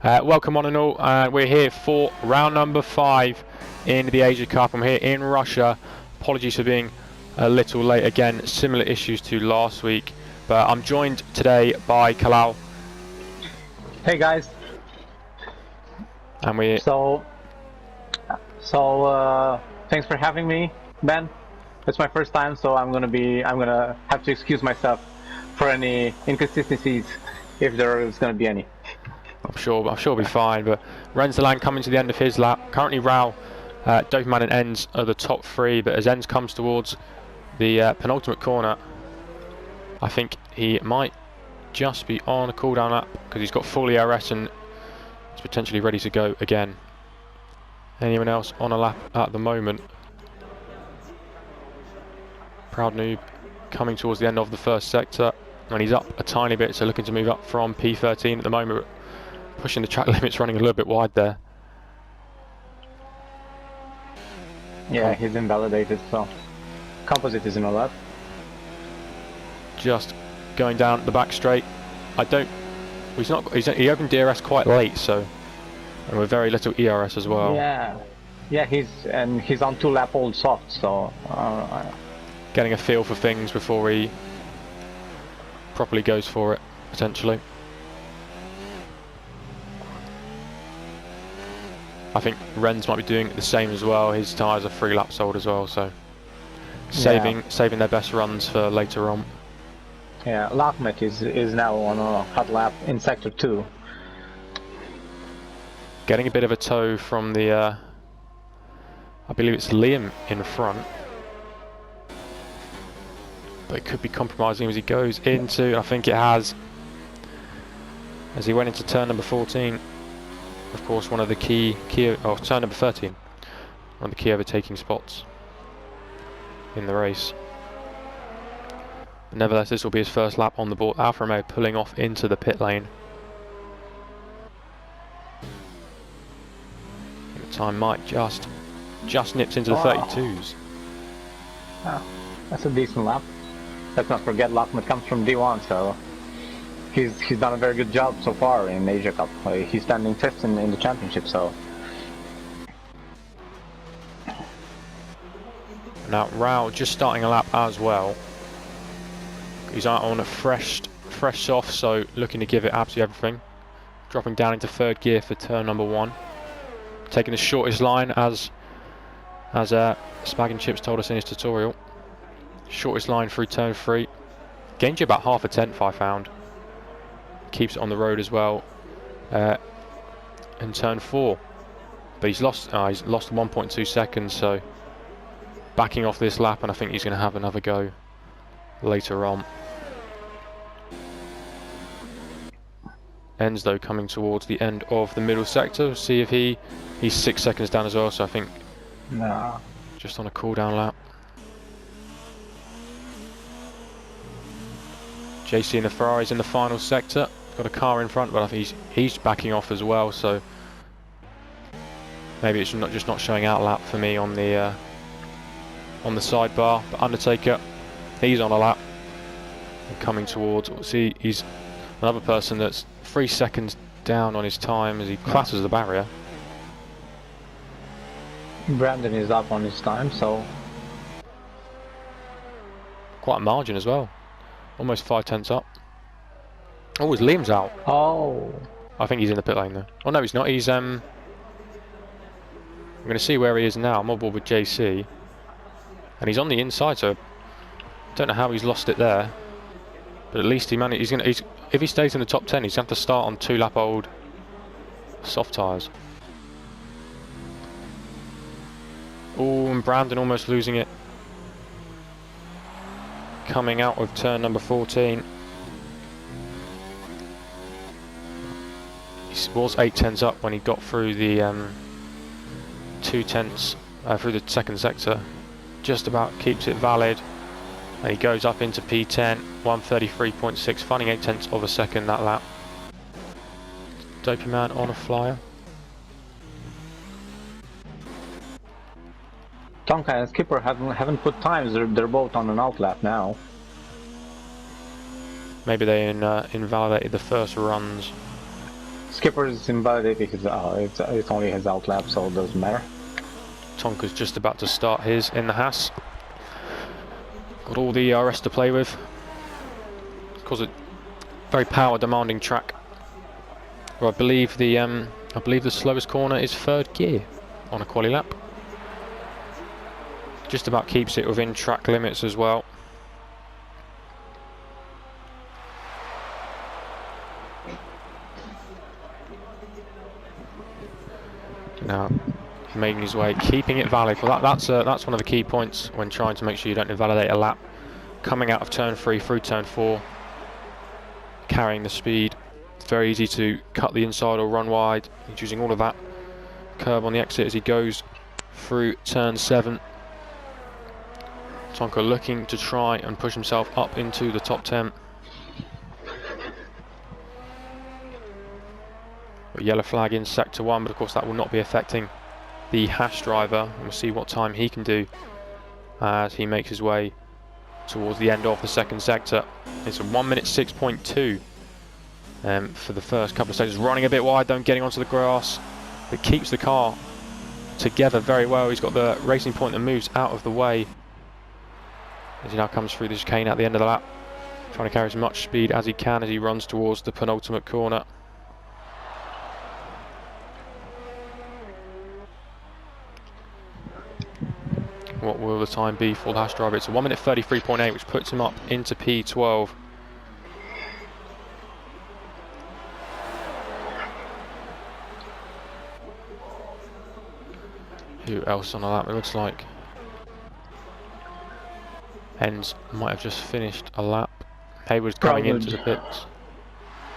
Welcome on and all. We're here for round number 5 in the Asia Cup. I'm here in Russia. Apologies for being a little late again. Similar issues to last week. But I'm joined today by Kalal. Hey guys. And we. So thanks for having me, Ben. It's my first time, so I'm gonna have to excuse myself for any inconsistencies if there is gonna be any. I'm sure it'll be fine. But Renzeland coming to the end of his lap. Currently, Rao, Dopamine and Enz are the top 3. But as Enz comes towards the penultimate corner, I think he might just be on a cooldown lap because he's got full ERS and is potentially ready to go again. Anyone else on a lap at the moment? Proud Noob coming towards the end of the first sector, and he's up a tiny bit, so looking to move up from P13 at the moment. Pushing the track limits, running a little bit wide there. Yeah, he's invalidated, so composite is in a lap. Just going down the back straight. He opened DRS quite late, so, and with very little ERS as well. Yeah, he's on 2 lap old soft, so getting a feel for things before he properly goes for it, potentially. I think Renz might be doing the same as well. His tyres are 3 laps old as well, so saving their best runs for later on. Yeah, Lahmet is now on a hot lap in sector 2. Getting a bit of a tow from the, I believe it's Liam in front. But it could be compromising as he goes into, I think it has, as he went into turn number 14. Of course, one of the key turn number 13, one of the key overtaking spots in the race. But nevertheless, this will be his first lap on the board. Alfa Romeo pulling off into the pit lane. The time might just nips into the 32s. Oh, that's a decent lap. Let's not forget Lahmet comes from D1, so he's done a very good job so far in Asia Cup. He's standing 5th in the championship, so. Now Rao just starting a lap as well. He's out on a fresh soft, so looking to give it absolutely everything. Dropping down into 3rd gear for turn number 1. Taking the shortest line as Spag and Chips told us in his tutorial. Shortest line through turn 3. Gained you about half a tenth, I found. Keeps it on the road as well in turn 4, but he's lost 1.2 seconds, so backing off this lap, and I think he's going to have another go later on. Ends though coming towards the end of the middle sector. See if he's 6 seconds down as well, so I think just on a cooldown lap. JC and the Ferrari's in the final sector. Got a car in front, but I think he's backing off as well, so maybe it's not showing out lap for me on the sidebar. But Undertaker, he's on a lap and coming towards. See, he's another person that's 3 seconds down on his time as he crosses the barrier. Brandon is up on his time, so quite a margin as well. Almost 5 tenths up. Oh, his Liam's out. Oh. I think he's in the pit lane though. Oh no, he's not. He's I'm going to see where he is now. I'm on board with JC, and he's on the inside, so I don't know how he's lost it there. But at least he managed. If he stays in the top 10, he's going to have to start on 2 lap old soft tyres. Oh, and Brandon almost losing it. Coming out of turn number 14. He was 8 tenths up when he got through the 2 tenths through the 2nd sector. Just about keeps it valid. And he goes up into P10, 133.6, finding 8 tenths of a second that lap. Dopey Man on a flyer. Tonka and Skipper haven't put times. They're both on an out lap now. Maybe they invalidated the first runs. Skipper is invalidated. It's only his out lap, so it doesn't matter. Tonka's just about to start his in the Haas. Got all the rest to play with. Because it's a very power demanding track. Well, I believe the slowest corner is third gear on a quali lap. Just about keeps it within track limits as well. Now making his way, keeping it valid. Well, that's one of the key points when trying to make sure you don't invalidate a lap. Coming out of turn 3 through turn 4, carrying the speed. It's very easy to cut the inside or run wide. He's using all of that curb on the exit as he goes through turn 7. Tonka looking to try and push himself up into the top 10. Got yellow flag in sector 1, but of course that will not be affecting the Haas driver. We'll see what time he can do as he makes his way towards the end of the second sector. It's a 1 minute 6.2 for the first couple of stages. Running a bit wide, though, getting onto the grass, but keeps the car together very well. He's got the racing point that moves out of the way as he now comes through the chicane at the end of the lap, trying to carry as much speed as he can as he runs towards the penultimate corner. What will the time be for the Haas driver? It's a 1 minute 33.8, which puts him up into P12. Who else on the lap? It looks like Hens might have just finished a lap. Hayward's coming into the pits.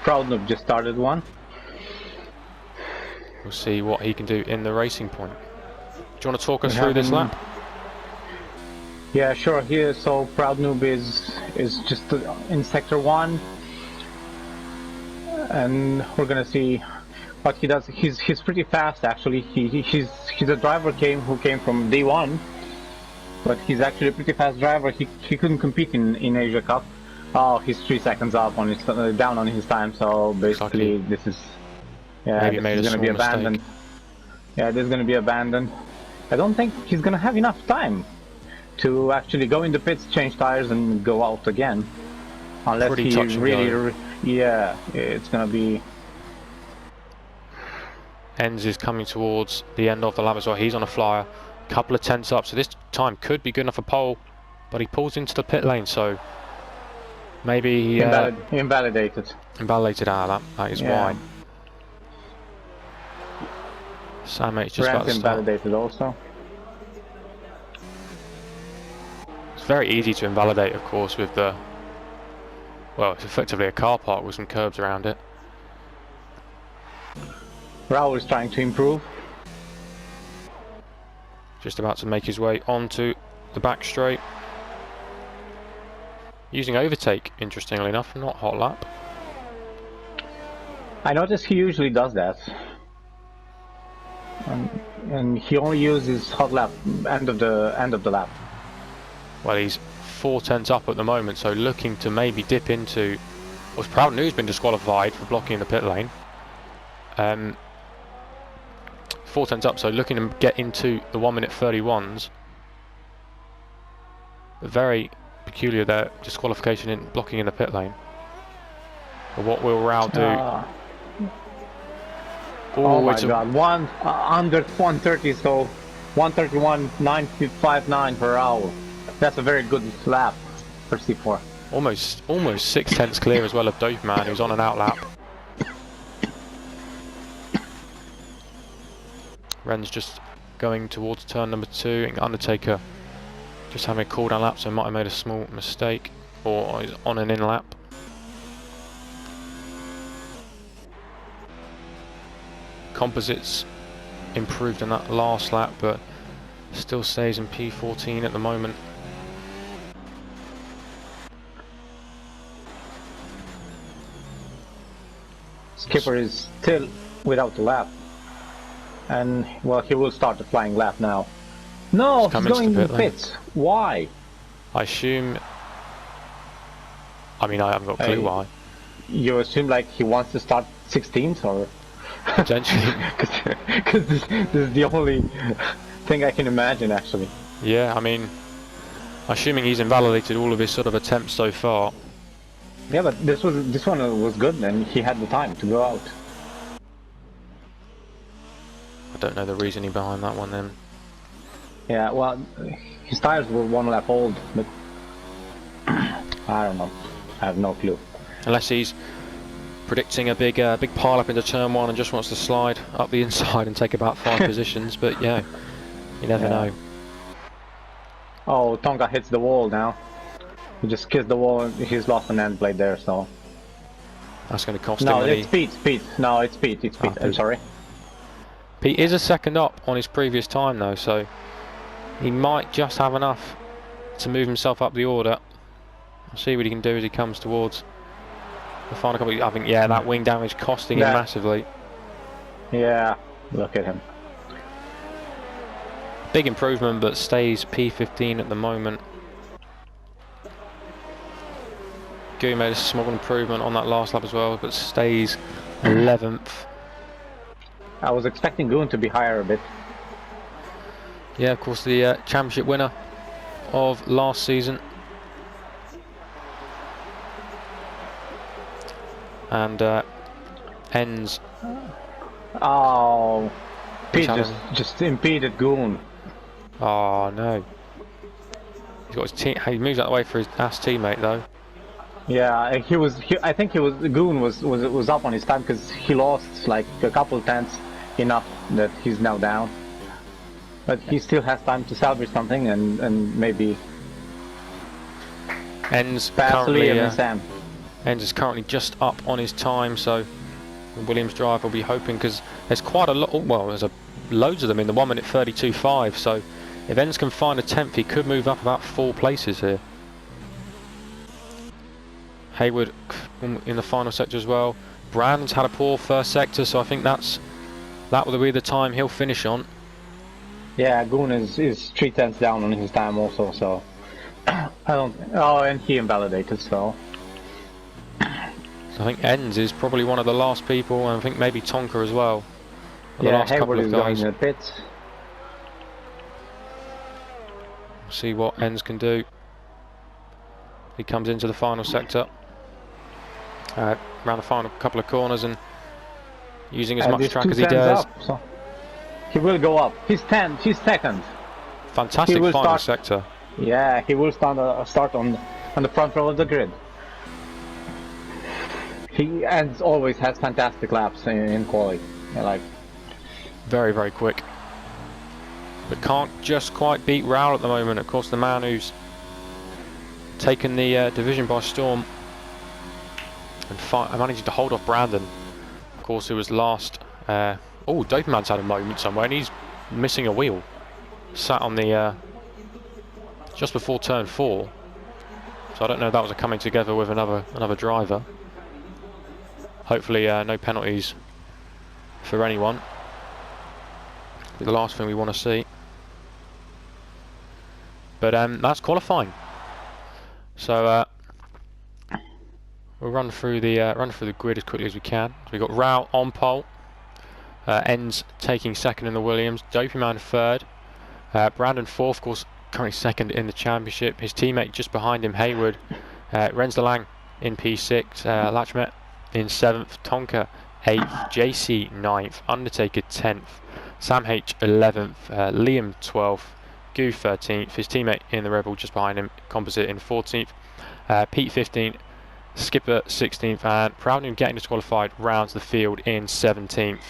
Proudnoob just started one. We'll see what he can do in the racing point. Do you want to talk us through this lap? Yeah, sure. Here, so Proudnoob is just in sector 1, and we're gonna see what he does. He's pretty fast actually. He's a driver who came from D1, but he's actually a pretty fast driver. He couldn't compete in Asia Cup. Oh, he's 3 seconds up on his down on his time. So basically, this is this is gonna be abandoned. Yeah, this is gonna be abandoned. I don't think he's gonna have enough time to actually go in the pits, change tires, and go out again. Unless he really, yeah, it's gonna be. Enz is coming towards the end of the lap as well. He's on a flyer, couple of tenths up, so this time could be good enough for pole, but he pulls into the pit lane, so maybe he invalidated out of that. That is why. Sam H just about to start. Invalidated also. It's very easy to invalidate, of course, with the, well, it's effectively a car park with some curbs around it. Raul is trying to improve. Just about to make his way onto the back straight. Using overtake, interestingly enough, not hot lap. I noticed he usually does that. And he only uses hot lap end of the lap. Well, he's 4 tenths up at the moment, so looking to maybe dip into. Well, Proudnoob's been disqualified for blocking the pit lane. 4 tenths up, so looking to get into the 1 minute 31s. But very peculiar their disqualification in blocking in the pit lane. But what will Raul do? Oh my god, under 130, so 131.959 per hour. That's a very good lap for C4. Almost 6 tenths clear as well of Dopeman, who's on an out lap. Ren's just going towards turn number 2, and Undertaker just having a cool down lap, so might have made a small mistake, or is on an in lap. Composites improved in that last lap, but still stays in P14 at the moment. Skipper is still without the lap, and well, he will start the flying lap now. No, he's going in pits. Why? I assume. I mean, I haven't got a clue why. You assume like he wants to start 16th, or? Potentially. Because this is the only thing I can imagine, actually. Yeah, I mean, assuming he's invalidated all of his sort of attempts so far. Yeah, but this one was good, and he had the time to go out. I don't know the reasoning behind that one then. Yeah, well, his tires were 1 lap old, but I don't know. I have no clue. Unless he's predicting a big pile up into turn 1 and just wants to slide up the inside and take about 5 positions, but yeah, you never know. Oh, Tonka hits the wall now. He just kissed the wall and he's lost an end blade there, so... That's going to cost him. No, it's Pete. No, it's Pete. I'm sorry. Pete is a second up on his previous time though, so he might just have enough to move himself up the order. We'll see what he can do as he comes towards the final couple. I think, yeah, that wing damage costing him massively. Yeah, look at him. Big improvement, but stays P15 at the moment. Goo made a small improvement on that last lap as well, but stays 11th. I was expecting Goon to be higher a bit. Yeah, of course, the championship winner of last season. And ends. Oh, Pete just impeded Goon. Oh no. He's got his team. He moves out of the way for his ass teammate though. Yeah, I think Goon was up on his time because he lost like a couple tenths enough that he's now down. But he still has time to salvage something and maybe Ends pass currently Liam and Sam. Ends is currently just up on his time, so the Williams driver will be hoping, because there's quite a lot. Well, there's loads of them in the 1 minute 32.5. So if Ends can find a 10th, he could move up about 4 places here. Hayward in the final sector as well. Brandon's had a poor first sector, so I think that will be the time he'll finish on. Yeah, Goon is 3 tenths down on his time also, so I don't. Oh, and he invalidated, so. I think Ends is probably one of the last people, and I think maybe Tonka as well. Yeah, Hayward is going in the pits. See what Ends can do. He comes into the final sector. Around the final couple of corners and using as much track as he does. Up, so he will go up. He's second. Fantastic final sector. Yeah, he will start on the front row of the grid. He always has fantastic laps in quali. Like very, very quick. But can't just quite beat Raul at the moment. Of course, the man who's taken the division by storm and managing to hold off Brandon. Of course, who was last. Oh, Dopeman's had a moment somewhere, and he's missing a wheel. Sat on the just before turn 4. So I don't know if that was a coming together with another driver. Hopefully no penalties for anyone. Be the last thing we want to see. But that's qualifying. So we'll run through the grid as quickly as we can. So we've got Raul on pole. Ends taking second in the Williams. Dopeman third. Brandon fourth, of course, currently second in the championship. His teammate just behind him, Hayward. Renz de Lang in P6. Lachmet in 7th, Tonka 8th, JC 9th, Undertaker 10th, Sam H 11th, Liam 12th, Goo 13th, his teammate in the Rebel just behind him, Composite in 14th, Pete 15th, Skipper 16th, and Proudham getting disqualified rounds the field in 17th.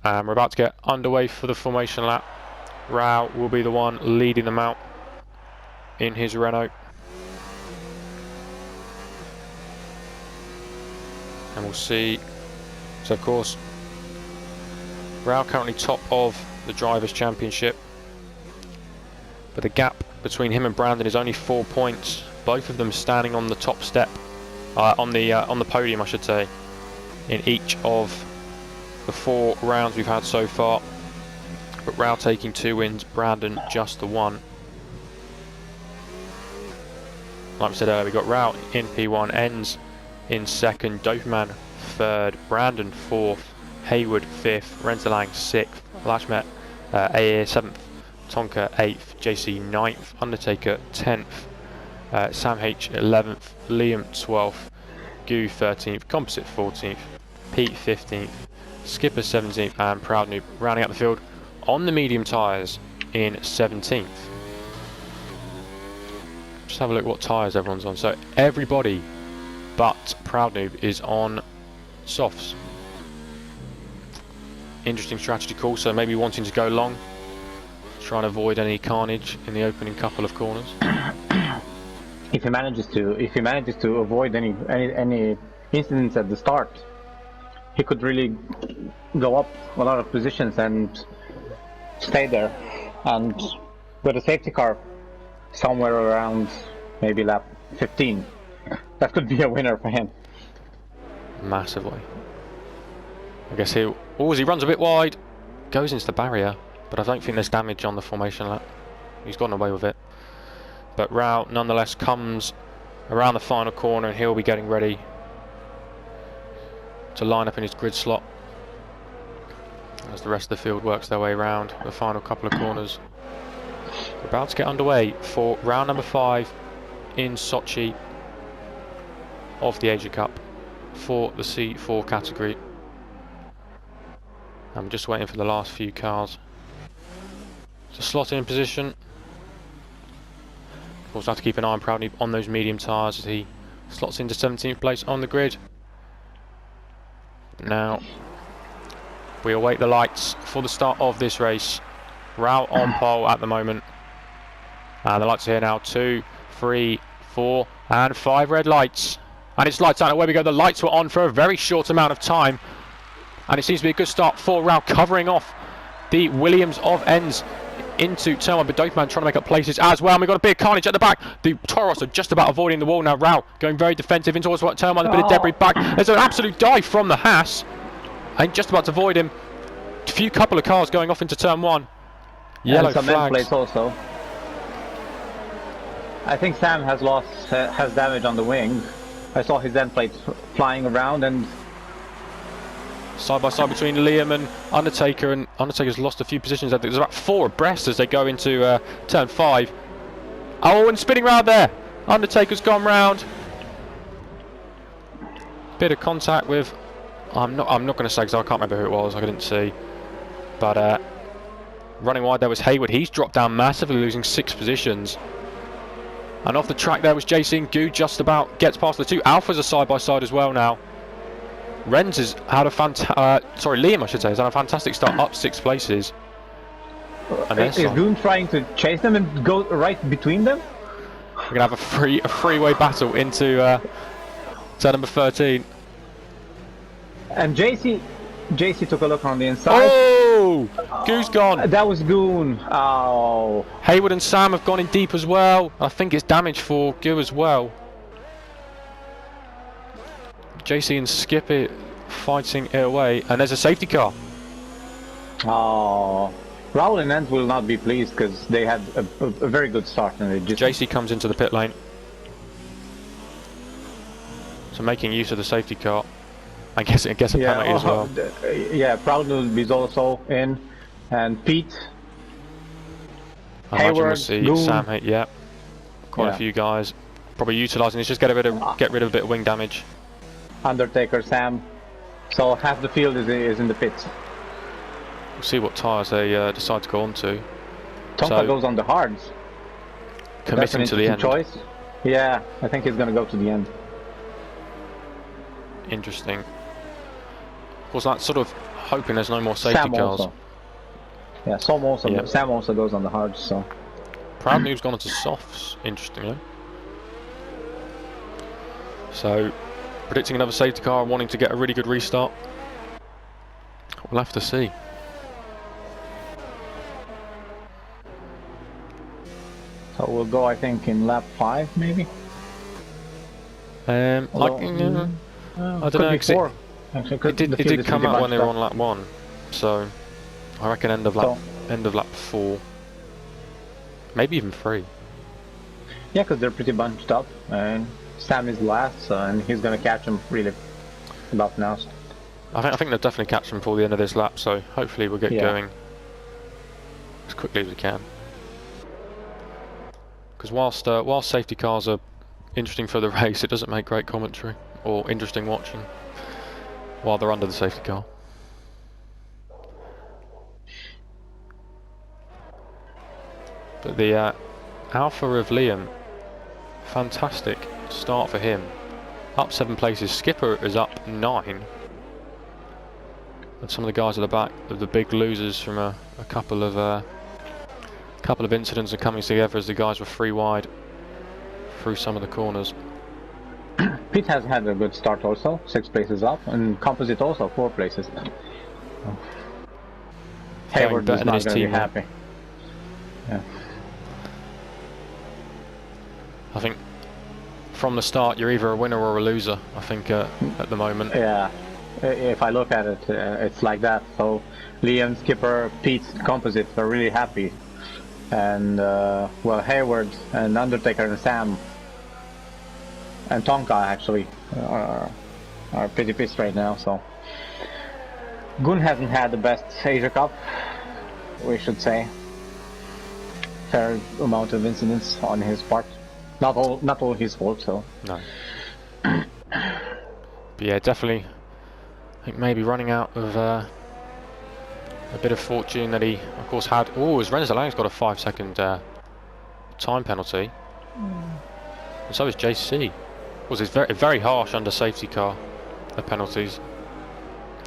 And we're about to get underway for the formation lap. Raul will be the one leading them out in his Renault. And we'll see. So of course, Raul currently top of the Drivers' Championship, but the gap between him and Brandon is only 4 points. Both of them standing on the top step, on the podium, I should say, in each of the 4 rounds we've had so far. But Raul taking 2 wins, Brandon just the 1. Like we said earlier, we got Raul in P1, Ends in second, Doberman third, Brandon fourth, Hayward fifth, Renzelang sixth, Lashmet AA seventh, Tonka 8th, JC 9th, Undertaker 10th, Sam H 11th, Liam 12th, Goo 13th, Composite 14th, Pete 15th, Skipper 17th, and Proud Noob rounding out the field on the medium tyres in 17th. Just have a look what tyres everyone's on. So everybody but Proud Noob is on softs. Interesting strategy call, so maybe wanting to go long, trying to avoid any carnage in the opening couple of corners. If he manages to avoid any incidents at the start, he could really go up a lot of positions and stay there. And with a safety car somewhere around maybe lap 15, that could be a winner for him. Massively. I guess he runs a bit wide, goes into the barrier, but I don't think there's damage on the formation lap. He's gotten away with it. But Rao nonetheless comes around the final corner and he'll be getting ready to line up in his grid slot as the rest of the field works their way around the final couple of corners. We're about to get underway for round number 5 in Sochi of the Asia Cup for the C4 category. I'm just waiting for the last few cars to slot in position. Of course, I have to keep an eye on Proudly on those medium tyres as he slots into 17th place on the grid. Now, we await the lights for the start of this race. Rao on pole at the moment. And the lights are here now. 2, 3, 4, and 5 red lights. And it's lights out. Away we go. The lights were on for a very short amount of time. And it seems to be a good start for Rao, covering off the Williams of ends into turn 1, but Dopeman trying to make up places as well. And we've got a bit of carnage at the back. The Toros are just about avoiding the wall now. Rao going very defensive in towards turn 1, a bit of debris back. There's an absolute dive from the Haas. And just about to avoid him. A few couple of cars going off into turn 1. Yellow some flags. end plates also. I think Sam has damage on the wing. I saw his end plates flying around, and side by side between Liam and Undertaker, and Undertaker's lost a few positions. There's about 4 abreast as they go into turn 5. Oh, and spinning round there. Undertaker's gone round. Bit of contact with. I'm not going to say because I can't remember who it was. I couldn't see. But running wide there was Hayward. He's dropped down massively, losing 6 positions. And off the track there was JC and Goo, just about gets past the 2. Alphas are side by side as well now. Renz has had a Liam I should say, has had a fantastic start, up 6 places. And is Goon trying to chase them and go right between them? We're going to have a freeway battle into turn number 13. And JC took a look on the inside. Oh! Goo's gone. That was Goon. Oh. Hayward and Sam have gone in deep as well. I think it's damage for Goo as well. JC and Skipper fighting it away, and there's a safety car. Oh, Raul and Ent will not be pleased because they had a very good start and they just. JC comes into the pit lane, so making use of the safety car. I guess a penalty as well. Yeah, Proud Noob is also in, and Pete. I imagine Hayward, we'll see Goon. Sam. Yeah, quite a few guys probably utilising this. Just get rid of a bit of wing damage. Undertaker, Sam. So half the field is in the pits. We'll see what tyres they decide to go on to. Tonka goes on the hards. Committing to the end. Choice. Yeah, I think he's going to go to the end. Interesting. Of course, that's sort of hoping there's no more safety Sam cars. Also. Yeah, Sam also goes on the hards. So. Proud Noob's gone onto softs, interestingly. So, predicting another safety car and wanting to get a really good restart. We'll have to see. So we'll go, I think, in lap 5, maybe. I don't know. 4. It did come out when they were on lap 1, so I reckon end of lap 4, maybe even 3. Yeah, because they're pretty bunched up, and Sam is last, so, and he's gonna catch him really about now. So. I think they'll definitely catch him before the end of this lap, so hopefully we'll get going as quickly as we can. Because whilst safety cars are interesting for the race, it doesn't make great commentary or interesting watching while they're under the safety car. But the Alpha of Liam, fantastic start for him. Up 7 places. Skipper is up 9. And some of the guys at the back are the big losers from a couple of incidents are coming together as the guys were free wide through some of the corners. Pete has had a good start also, 6 places up, and Composite also 4 places. Hayward is not going to be happy. Yeah. I think from the start you're either a winner or a loser, I think, at the moment. Yeah, if I look at it, it's like that. So Liam, Skipper, Pete, Composite are really happy. And, well, Hayward and Undertaker and Sam and Tonka actually are pretty pissed right now. So Gun hasn't had the best Asia Cup, we should say. Fair amount of incidents on his part. Not all his fault, so. No. But yeah, definitely. I think maybe running out of a bit of fortune that he, of course, had. Oh, as Renzo Lang's got a 5-second time penalty, and so is JC. Was it's very very harsh under safety car, the penalties.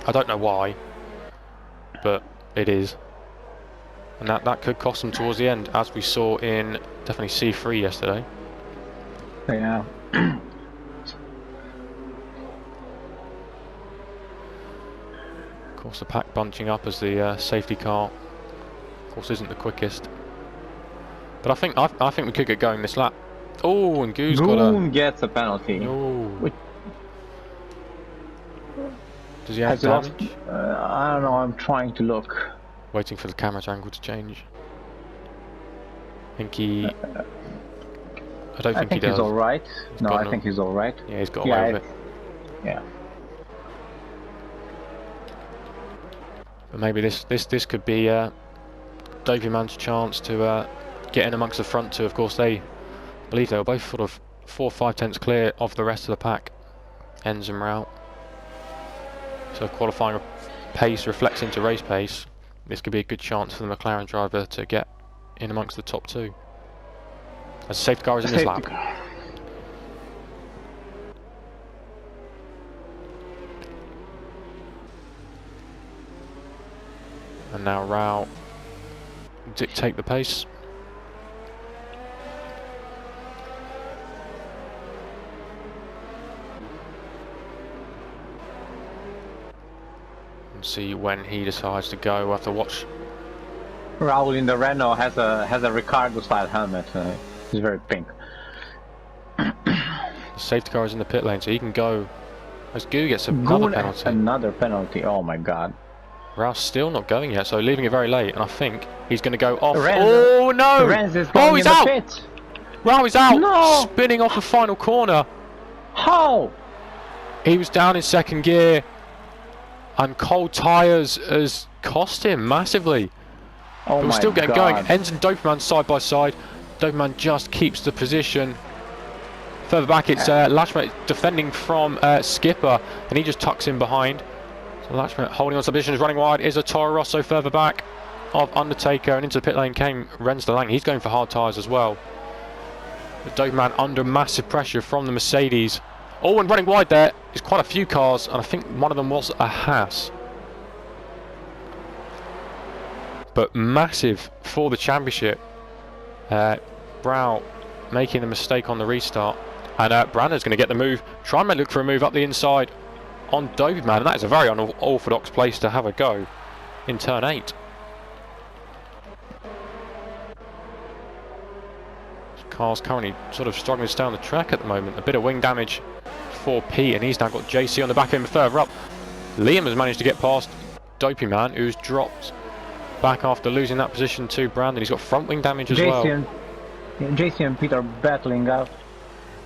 I don't know why, but it is. And that could cost them towards the end, as we saw in definitely C3 yesterday. Yeah. Of course, the pack bunching up as the safety car, of course, isn't the quickest. But I think we could get going this lap. Oh, and Goon gets a penalty. Oh. Does he have damage? I don't know. I'm trying to look. Waiting for the camera's angle to change. I think he. I don't think he does. He's all right. No, I think he's all right. Yeah, he's got away with it. Yeah. But maybe this could be Dopey Man's chance to get in amongst the front two. Of course, I believe they were both sort of 4 or 5 tenths clear of the rest of the pack, Enz and Rout. So qualifying pace reflects into race pace. This could be a good chance for the McLaren driver to get in amongst the top 2. As the safety car is in this lap. And now Rout dictate the pace. And see when he decides to go. We'll have to watch. Raul in the Renault has a Ricardo style helmet. It's very pink. The safety car is in the pit lane, so he can go. As Gu gets another penalty. Another penalty. Oh my god. Raul's still not going yet, so leaving it very late, and I think he's going to go off. Renz, oh no! Renz is going he's in out! The pit. Raul is out! No! Spinning off the final corner. How? He was down in second gear, and cold tyres has cost him massively. Oh but we're my still getting god. going. Enz and Dopeman side by side. Dopeman just keeps the position. Further back, it's Lachman defending from Skipper, and he just tucks in behind. So Lachman holding on to the position, is running wide. Is a Toro Rosso further back of Undertaker, and into the pit lane came Renz de Lang. He's going for hard tyres as well. But Dopeman under massive pressure from the Mercedes. Oh, and running wide there is quite a few cars, and I think one of them was a Haas. But massive for the championship. Brow making the mistake on the restart, and Brando's going to get the move. Try and look for a move up the inside on Dopeman, and that is a very unorthodox place to have a go in turn 8. This car's currently sort of struggling to stay on the track at the moment. A bit of wing damage for Pete, and he's now got JC on the back of him further up. Liam has managed to get past Dopeman, who's dropped back after losing that position to Brandon. He's got front wing damage as well. JC and Pete are battling out.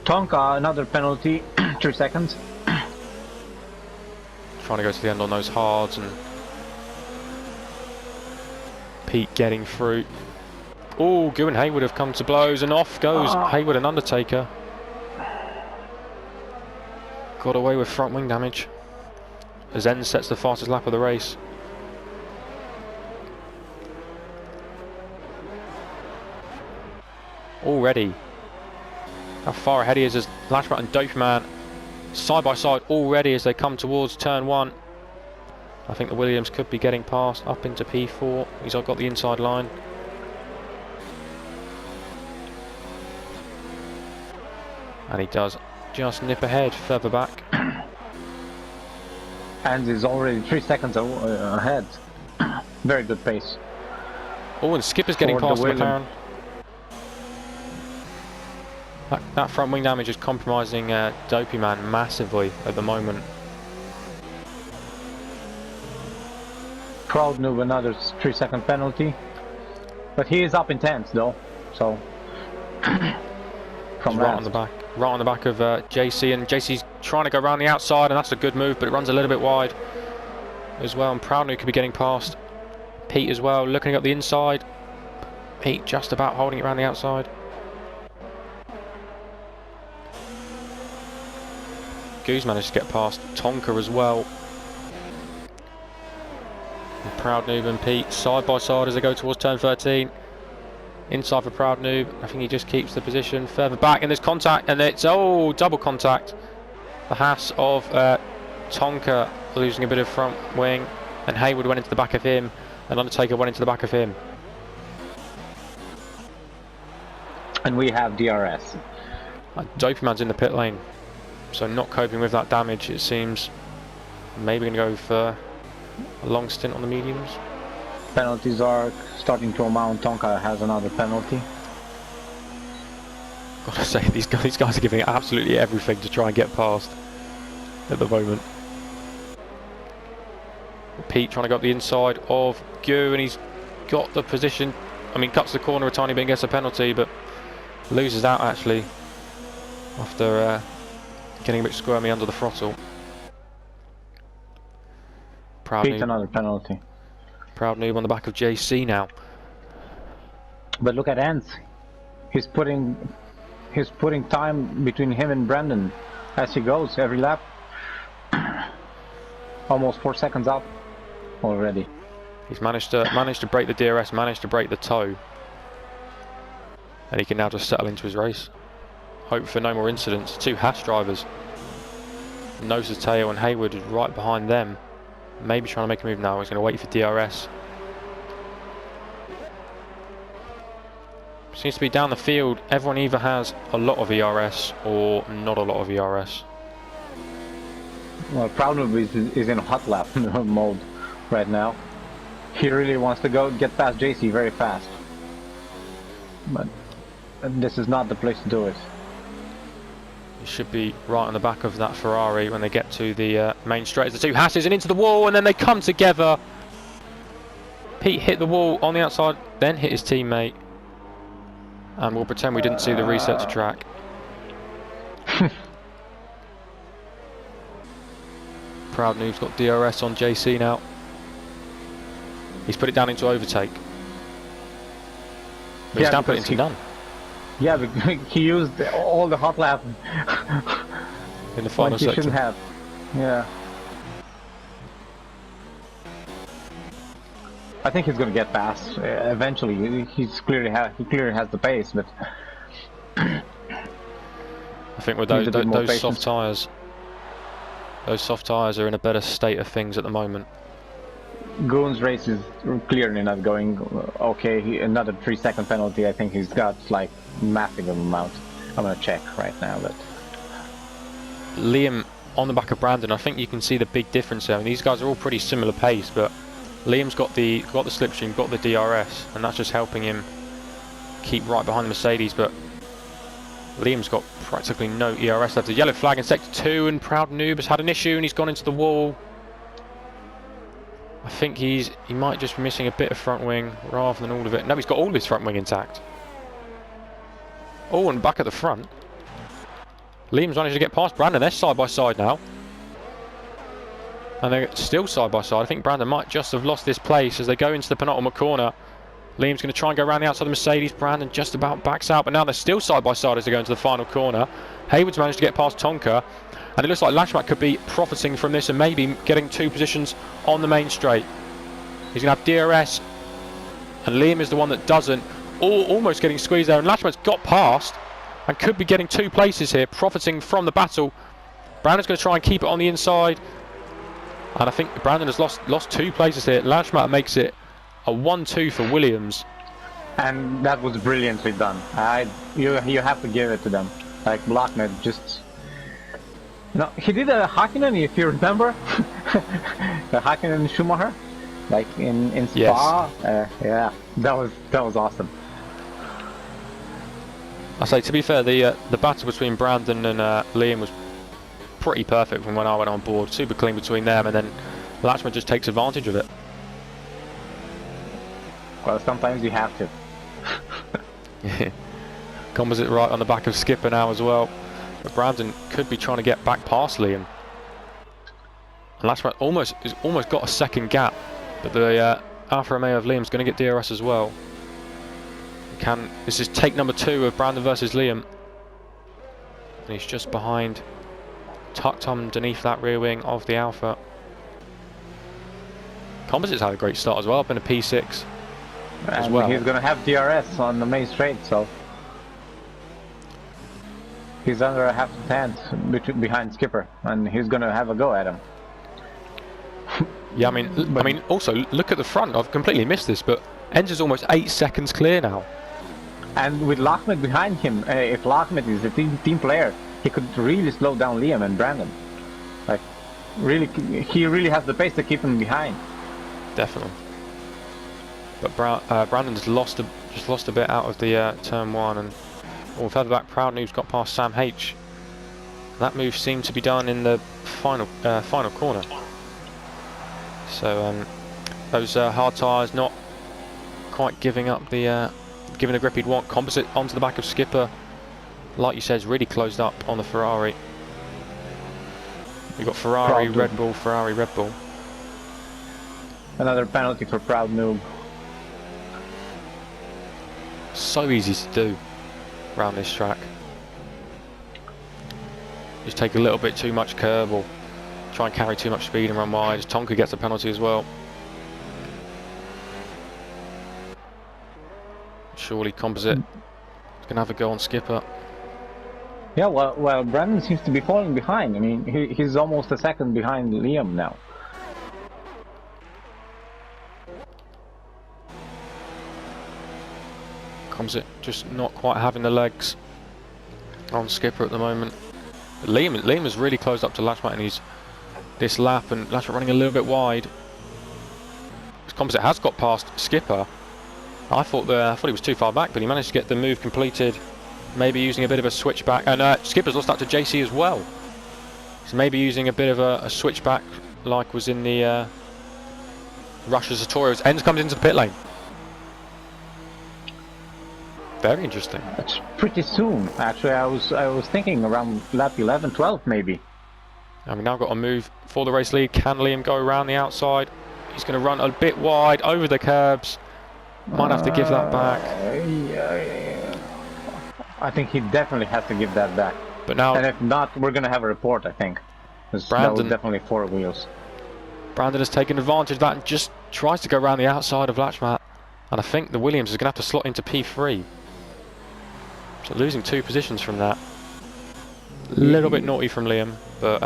Tonka, another penalty, 3 seconds. Trying to go to the end on those hards, and Pete getting through. Oh, Gu and Hayward have come to blows, and off goes Hayward and Undertaker. Got away with front wing damage. Zen sets the fastest lap of the race. Already. How far ahead he is as Lashmat and Dopeman side by side already as they come towards turn 1. I think the Williams could be getting past up into P4. He's got the inside line. And he does just nip ahead further back. And he's already 3 seconds ahead. Very good pace. Oh, and Skipper's getting past McLaren. That front wing damage is compromising Dopey Man massively at the moment. Proud Noob, another 3 second penalty. But he is up in 10th though, so. From right on the back of JC, and JC's trying to go around the outside, and that's a good move, but it runs a little bit wide as well. And Proud Noob could be getting past Pete as well, looking up the inside. Pete just about holding it around the outside. Goose managed to get past Tonka as well. And Proud Noob and Pete side by side as they go towards turn 13. Inside for Proud Noob. I think he just keeps the position further back, and there's contact, and it's double contact. The Haas of Tonka losing a bit of front wing, and Hayward went into the back of him, and Undertaker went into the back of him. And we have DRS. Dopeyman's in the pit lane, so not coping with that damage, it seems. Maybe going to go for a long stint on the mediums. Penalties are starting to amount. Tonka has another penalty. Gotta say, these guys are giving absolutely everything to try and get past at the moment. Pete trying to go up the inside of Gu, and he's got the position. I mean, cuts the corner a tiny bit and gets a penalty, but loses out actually after getting a bit squirmy under the throttle. Pete, another penalty. Proud Noob on the back of JC now. But look at Ents. He's putting time between him and Brandon as he goes every lap. Almost 4 seconds up already. He's managed to break the DRS, managed to break the toe, and he can now just settle into his race. Hope for no more incidents. 2 Haas drivers, Noses Tail and Hayward, is right behind them. Maybe trying to make a move now. He's going to wait for DRS. Seems to be down the field. Everyone either has a lot of ERS or not a lot of ERS. Well, Proud Noob is in hot lap mode right now. He really wants to get past JC very fast. But this is not the place to do it. He should be right on the back of that Ferrari when they get to the main straight. As the 2 Hasses and into the wall, and then they come together. Pete hit the wall on the outside, then hit his teammate. And we'll pretend we didn't see the reset to track. Proud Noob's got DRS on JC now. He's put it down into overtake. But he's now put it into none. Yeah, but he used all the hot lap in the final section. He shouldn't have. Yeah. I think he's going to get past eventually. He clearly has the pace, but I think with those soft tyres, are in a better state of things at the moment. Goon's race is clearly not going okay. Another 3 second penalty. I think he's got like massive amount. I'm gonna check right now, but Liam on the back of Brandon, I think you can see the big difference there. I mean, these guys are all pretty similar pace, but Liam's got the slipstream, got the DRS, and that's just helping him keep right behind the Mercedes. But Liam's got practically no ERS left. A yellow flag in sector 2, and Proud Noob has had an issue, and he's gone into the wall. I think he might just be missing a bit of front wing rather than all of it. No, he's got all of his front wing intact. Oh, and back at the front. Liam's managed to get past Brandon. They're side by side now. And they're still side by side. I think Brandon might just have lost this place as they go into the penultimate corner. Liam's going to try and go around the outside of the Mercedes. Brandon just about backs out, but now they're still side by side as they go into the final corner. Hayward's managed to get past Tonka, and it looks like Lashmat could be profiting from this and maybe getting 2 positions on the main straight. He's going to have DRS, and Liam is the one that doesn't. Almost getting squeezed there, and Lashmat's got past and could be getting 2 places here, profiting from the battle. Brandon's going to try and keep it on the inside. And I think Brandon has lost 2 places here. Lashmat makes it a 1-2 for Williams. And that was brilliantly done. You have to give it to them. Like Blocknet just... No, he did a Hakkinen, if you remember. The Hakkinen Schumacher. Like in Spa. Yes. Yeah, that was awesome. I say, to be fair, the battle between Brandon and Liam was pretty perfect from when I went on board. Super clean between them, and then Lashman just takes advantage of it. Well, sometimes you have to. Composite right on the back of Skipper now as well. But Brandon could be trying to get back past Liam. And Lashman almost got a second gap, but the Alfa Romeo of Liam's going to get DRS as well. This is take number 2 of Brandon versus Liam. And he's just behind, tucked underneath that rear wing of the Alfa. Composites had a great start as well, up in a P6 as well. He's going to have DRS on the main straight, so he's under a half a tenth behind Skipper, and he's going to have a go at him. Yeah, I mean, also look at the front. I've completely missed this, but Enz is almost 8 seconds clear now. And with Lockmet behind him, if Lockmet is a team player, he could really slow down Liam and Brandon. Like, really, he really has the pace to keep him behind. Definitely. But Brandon's lost a bit out of the turn 1, and further back, Proud News got past Sam H. That move seemed to be done in the final corner. So those hard tyres not quite giving the grip he'd want. Composite onto the back of Skipper, like you said, is really closed up on the Ferrari. We've got Ferrari, Red Bull, Ferrari, Red Bull. Another penalty for Proud Noob. So easy to do around this track. Just take a little bit too much curb or try and carry too much speed and run wide. Tonka gets a penalty as well. Surely Composite is going to have a go on Skipper. Yeah, well, Brandon seems to be falling behind. I mean, he's almost a second behind Liam now. Composite just not quite having the legs on Skipper at the moment. But Liam has really closed up to Lashmat in this lap, and Lashmat running a little bit wide. Composite has got past Skipper. I thought he was too far back, but he managed to get the move completed. Maybe using a bit of a switchback, and Skipper's lost out to JC as well. So maybe using a bit of a switchback, like was in the Russia Sartorius. Enz comes into the pit lane. Very interesting. It's pretty soon. Actually, I was thinking around lap 11, 12 maybe. And we've now got a move for the race lead. Can Liam go around the outside? He's going to run a bit wide over the curbs. Might have to give that back. I think he definitely has to give that back. But now, and if not, we're going to have a report, I think. That was definitely 4 wheels. Brandon has taken advantage of that and just tries to go around the outside of Lashmat. And I think the Williams is going to have to slot into P3. So losing 2 positions from that. A little bit naughty from Liam, but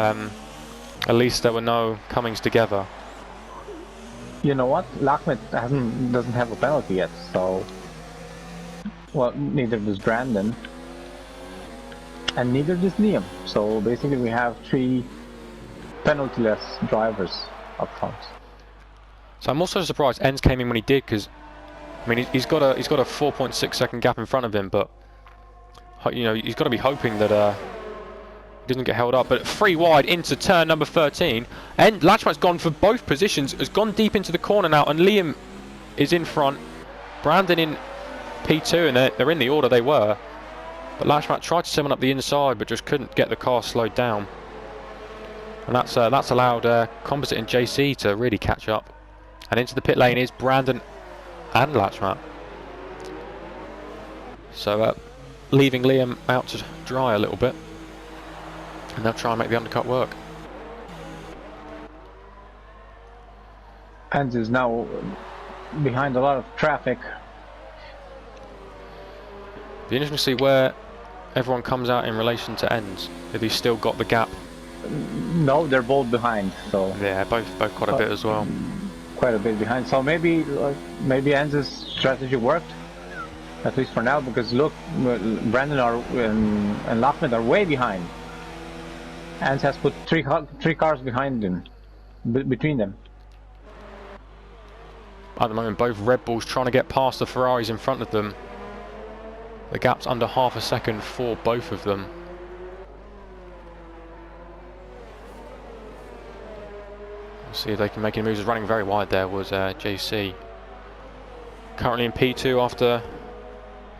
at least there were no comings together. You know what? Lachmet doesn't have a penalty yet, so... Well, neither does Brandon. And neither does Liam. So basically we have 3 penalty-less drivers up front. So I'm also surprised Enz came in when he did, because I mean he's got a 4.6 second gap in front of him, but you know, he's got to be hoping that he doesn't get held up. But 3 wide into turn number 13, and Lashmat's gone for both positions, has gone deep into the corner now, and Liam is in front, Brandon in P2, and they're in the order they were. But Lashmat tried to summon up the inside, but just couldn't get the car slowed down. And that's allowed Composite and JC to really catch up. And into the pit lane is Brandon and Lashmat. So leaving Liam out to dry a little bit. And they'll try and make the undercut work. And is now behind a lot of traffic. Be interesting to see where everyone comes out in relation to ends. If he's still got the gap. No, they're both behind. So yeah, both quite a bit as well. Quite a bit behind. So maybe Ends' strategy worked, at least for now. Because look, Brandon and Lachman are way behind. Ends has put three cars behind him, between them. At the moment, both Red Bulls trying to get past the Ferraris in front of them. The gap's under half a second for both of them. We'll see if they can make any moves. Running very wide there was JC. Currently in P2 after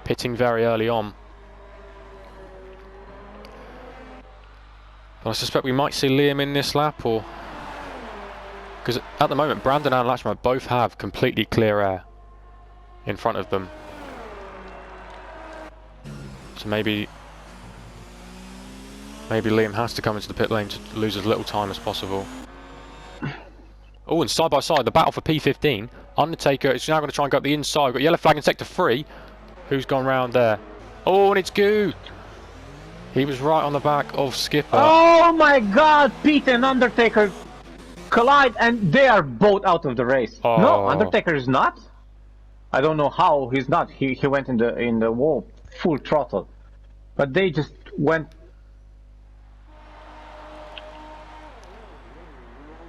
pitting very early on. But I suspect we might see Liam in this lap, or... Because at the moment, Brandon and Lashman both have completely clear air in front of them. So maybe Liam has to come into the pit lane to lose as little time as possible. Oh, and side by side, the battle for P15. Undertaker is now going to try and go up the inside. We've got yellow flag in sector 3. Who's gone round there? Oh, and it's Goo. He was right on the back of Skipper. Oh my God! Pete and Undertaker collide, and they are both out of the race. Oh. No, Undertaker is not. I don't know how he's not. He went in the wall full throttle, but they just went.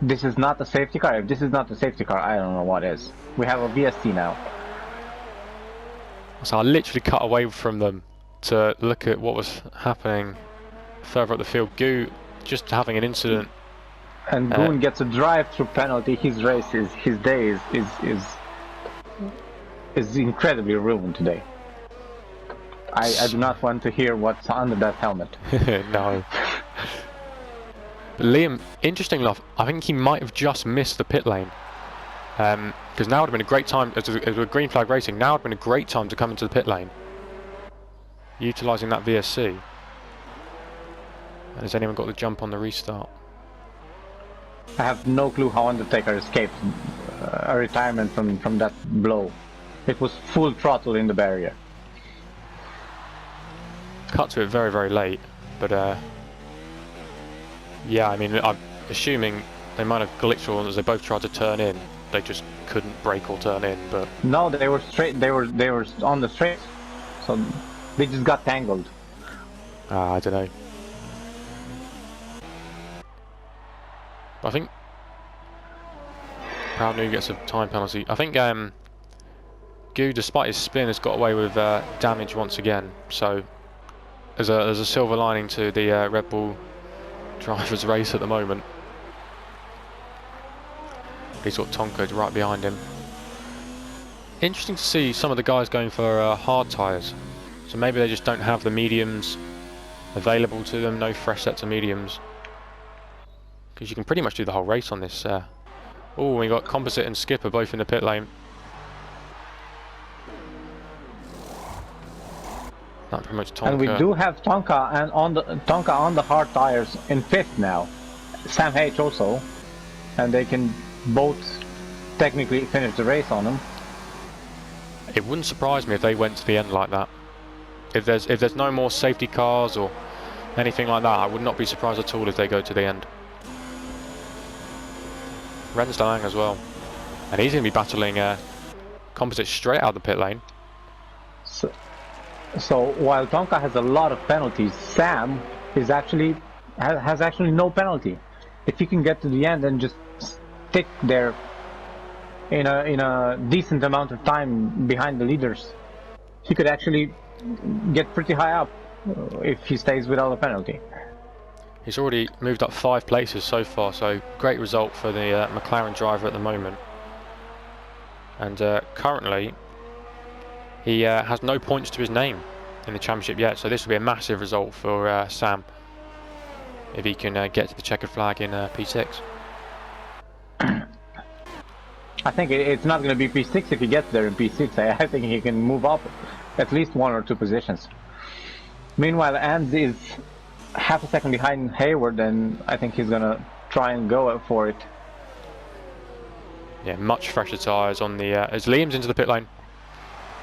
This is not a safety car. If this is not a safety car, I don't know what is. We have a VST now. So I literally cut away from them to look at what was happening further up the field. Goo just having an incident. And Goon gets a drive-through penalty. His day is incredibly ruined today. I do not want to hear what's under that helmet. No. But Liam, interesting enough, I think he might have just missed the pit lane. Because now would have been a great time, as a green flag racing, now would have been a great time to come into the pit lane. Utilising that VSC. And has anyone got the jump on the restart? I have no clue how Undertaker escaped a retirement from that blow. It was full throttle in the barrier. Cut to it very, very late, but yeah, I mean, I'm assuming they might have glitched or as they both tried to turn in, they just couldn't brake or turn in. But no, they were straight. They were on the straight, so they just got tangled. I don't know. I think Proud New gets a time penalty. I think Goo, despite his spin, has got away with damage once again. So there's a silver lining to the Red Bull drivers' race at the moment. He's got Tonka right behind him. Interesting to see some of the guys going for hard tyres. So maybe they just don't have the mediums available to them. No fresh sets of mediums. Because you can pretty much do the whole race on this. Oh, we got Composite and Skipper both in the pit lane. That pretty much Tonka. And we do have Tonka and Tonka on the hard tires in 5th now. Sam H also, and they can both technically finish the race on them. It wouldn't surprise me if they went to the end like that. If there's no more safety cars or anything like that, I would not be surprised at all if they go to the end. Rensdang as well, and he's going to be battling Composite straight out of the pit lane. So while Tonka has a lot of penalties, Sam is actually has actually no penalty. If he can get to the end and just stick there in a decent amount of time behind the leaders, he could actually get pretty high up if he stays without a penalty. He's already moved up 5 places so far, so great result for the McLaren driver at the moment. And currently, he has no points to his name. in the championship yet, so this will be a massive result for Sam if he can get to the checkered flag in P6. I think it's not going to be P6 if he gets there in P6. I think he can move up at least 1 or 2 positions. Meanwhile, Ans is half a second behind Hayward, and I think he's going to try and go for it. Yeah, much fresher tyres on the... as Liam's into the pit lane,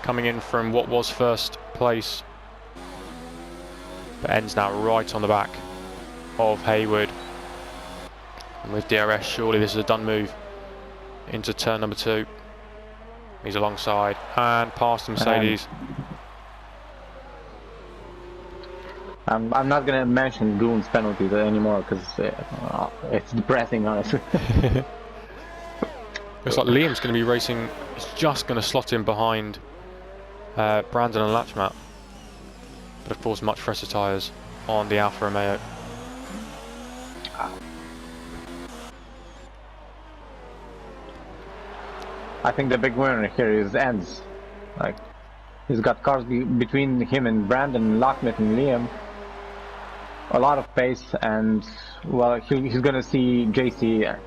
coming in from what was first place, but ends now right on the back of Hayward. And with DRS, surely this is a done move into turn number 2. He's alongside and past the Mercedes. I'm not going to mention Goon's penalties anymore because it's depressing, honestly. Looks like Liam's going to be racing. It's just going to slot in behind Brandon and Latchmat. But of course, much fresher tyres on the Alfa Romeo. I think the big winner here is Enz. Like, he's got cars between him and Brandon, Lockmet and Liam. A lot of pace, and well, he's gonna see JC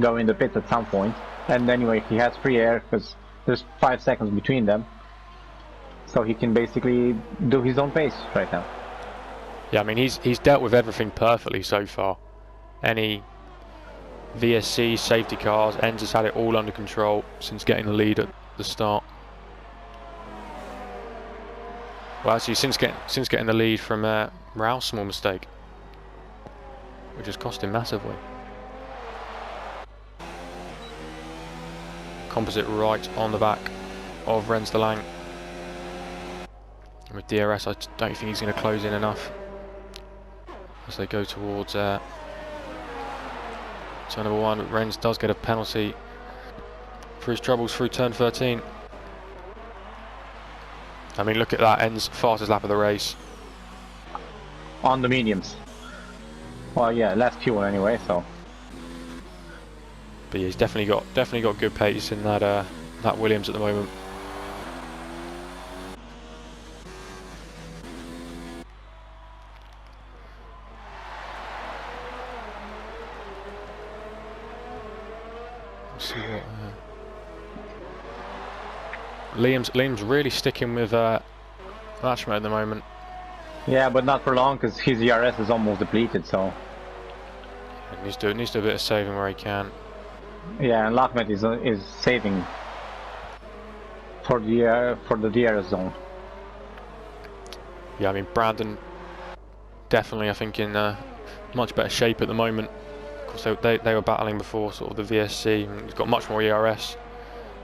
go in the pit at some point. And anyway, he has free air because there's 5 seconds between them, so he can basically do his own pace right now. Yeah, I mean he's dealt with everything perfectly so far. Any VSC safety cars, Enz has had it all under control since getting the lead at the start. Well, actually, since getting the lead from Rao's small mistake, which has cost him massively. Composite right on the back of Rens de Lang. And with DRS, I don't think he's going to close in enough as they go towards turn number 1. Rens does get a penalty for his troubles through turn 13. I mean, look at that, Ends fastest lap of the race. On the mediums. Well, yeah, less fuel anyway, so. But yeah, he's definitely got good pace in that that Williams at the moment. Let's see what. Liam's really sticking with Latchman at the moment. Yeah, but not for long because his ERS is almost depleted. So he needs to do a bit of saving where he can. Yeah, and Lockmet is saving for the DRS zone. Yeah, I mean Brandon definitely, I think, in much better shape at the moment. Of course, they were battling before sort of the VSC. And he's got much more ERS.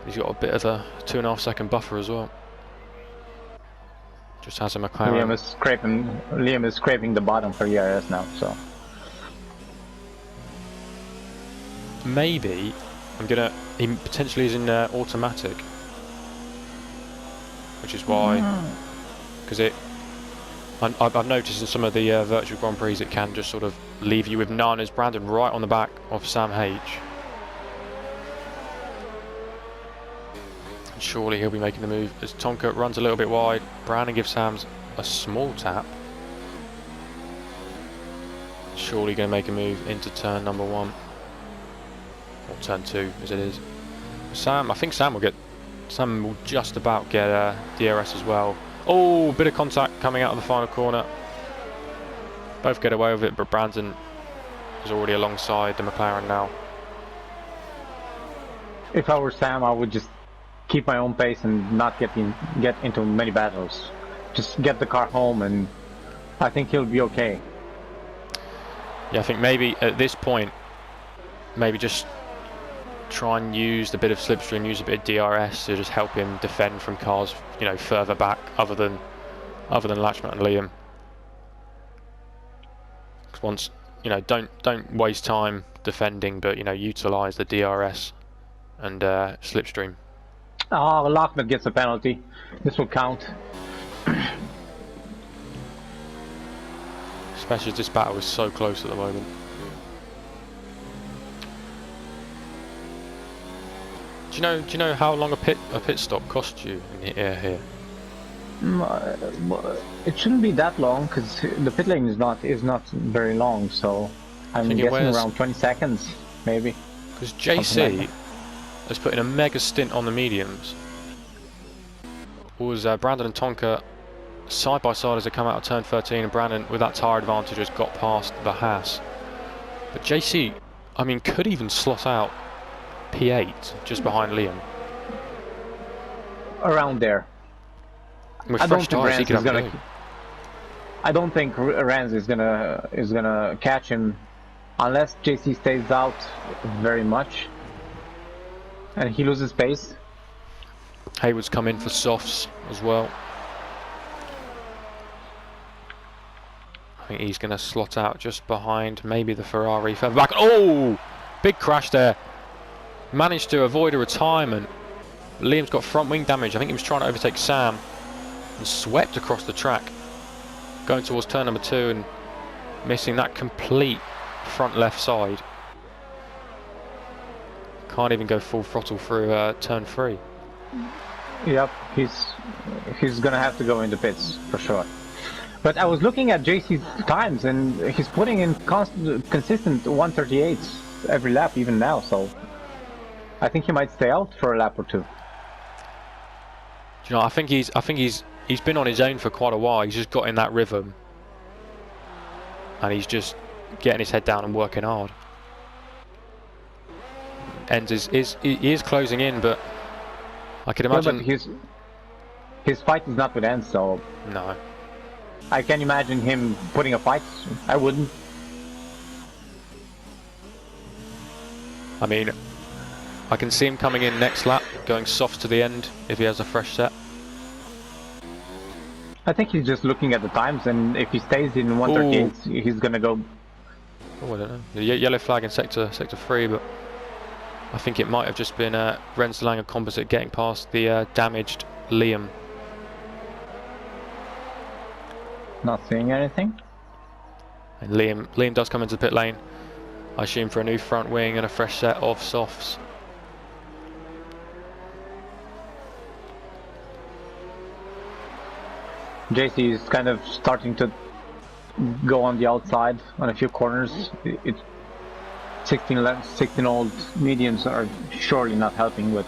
He's got a bit of a 2.5 second buffer as well. Just has a McLaren. Liam is scraping the bottom for ERS now, so. Maybe he potentially is in automatic, which is why, because I've noticed in some of the virtual Grand Prix it can just sort of leave you with none. As Brandon right on the back of Sam H. And surely he'll be making the move as Tonka runs a little bit wide. Brandon gives Sam's a small tap. Surely going to make a move into turn number 1. Or turn 2 as it is. I think Sam will just about get DRS as well. Oh, bit of contact coming out of the final corner. Both get away with it, but Brandon is already alongside the McLaren now. If I were Sam, I would just keep my own pace and not get into many battles. Just get the car home, and I think he'll be okay. Yeah, I think maybe at this point, maybe just try and use a bit of slipstream, use a bit of DRS to just help him defend from cars, you know, further back, other than Latchman and Liam. Because once, you know, don't waste time defending, but you know, utilize the DRS and slipstream. Oh, Lockman gets a penalty. This will count. Especially as this battle is so close at the moment. Do you know how long a pit stop costs you in here? It shouldn't be that long because the pit lane is not very long. So I'm Thinking guessing where's, around 20 seconds, maybe. because Something JC like has put in a mega stint on the mediums. Was Brandon and Tonka side by side as they come out of turn 13, and Brandon with that tyre advantage has got past the Haas. But JC, I mean, could even slot out P8 just behind Liam. around there. With I don't fresh think tyres, he Rance could is have a gonna. go. I don't think Rance is gonna catch him unless JC stays out very much and he loses pace. Hayward's come in for softs as well. I think he's going to slot out just behind maybe the Ferrari further back. Oh! Big crash there. Managed to avoid a retirement. Liam's got front wing damage. I think he was trying to overtake Sam and swept across the track, going towards turn number 2 and missing that complete front left side. Can't even go full throttle through turn 3. Yep, he's gonna have to go into pits for sure. But I was looking at JC's times and he's putting in consistent 138s every lap even now, so I think he might stay out for a lap or two. Do you know, I think he's been on his own for quite a while. He's just got in that rhythm, and he's just getting his head down and working hard. Ends he is closing in, but I could imagine. Yeah, but his fight is not with Enz, so No. I can imagine him putting a fight. I wouldn't. I mean, I can see him coming in next lap, going soft to the end if he has a fresh set. I think he's just looking at the times, and if he stays in 138, he's gonna go. Oh, I don't know. The yellow flag in sector 3, but I think it might have just been Renslang and Composite getting past the damaged Liam. Not seeing anything. And Liam does come into the pit lane, I assume for a new front wing and a fresh set of softs. JC is kind of starting to go on the outside on a few corners. It's 16 old mediums are surely not helping with.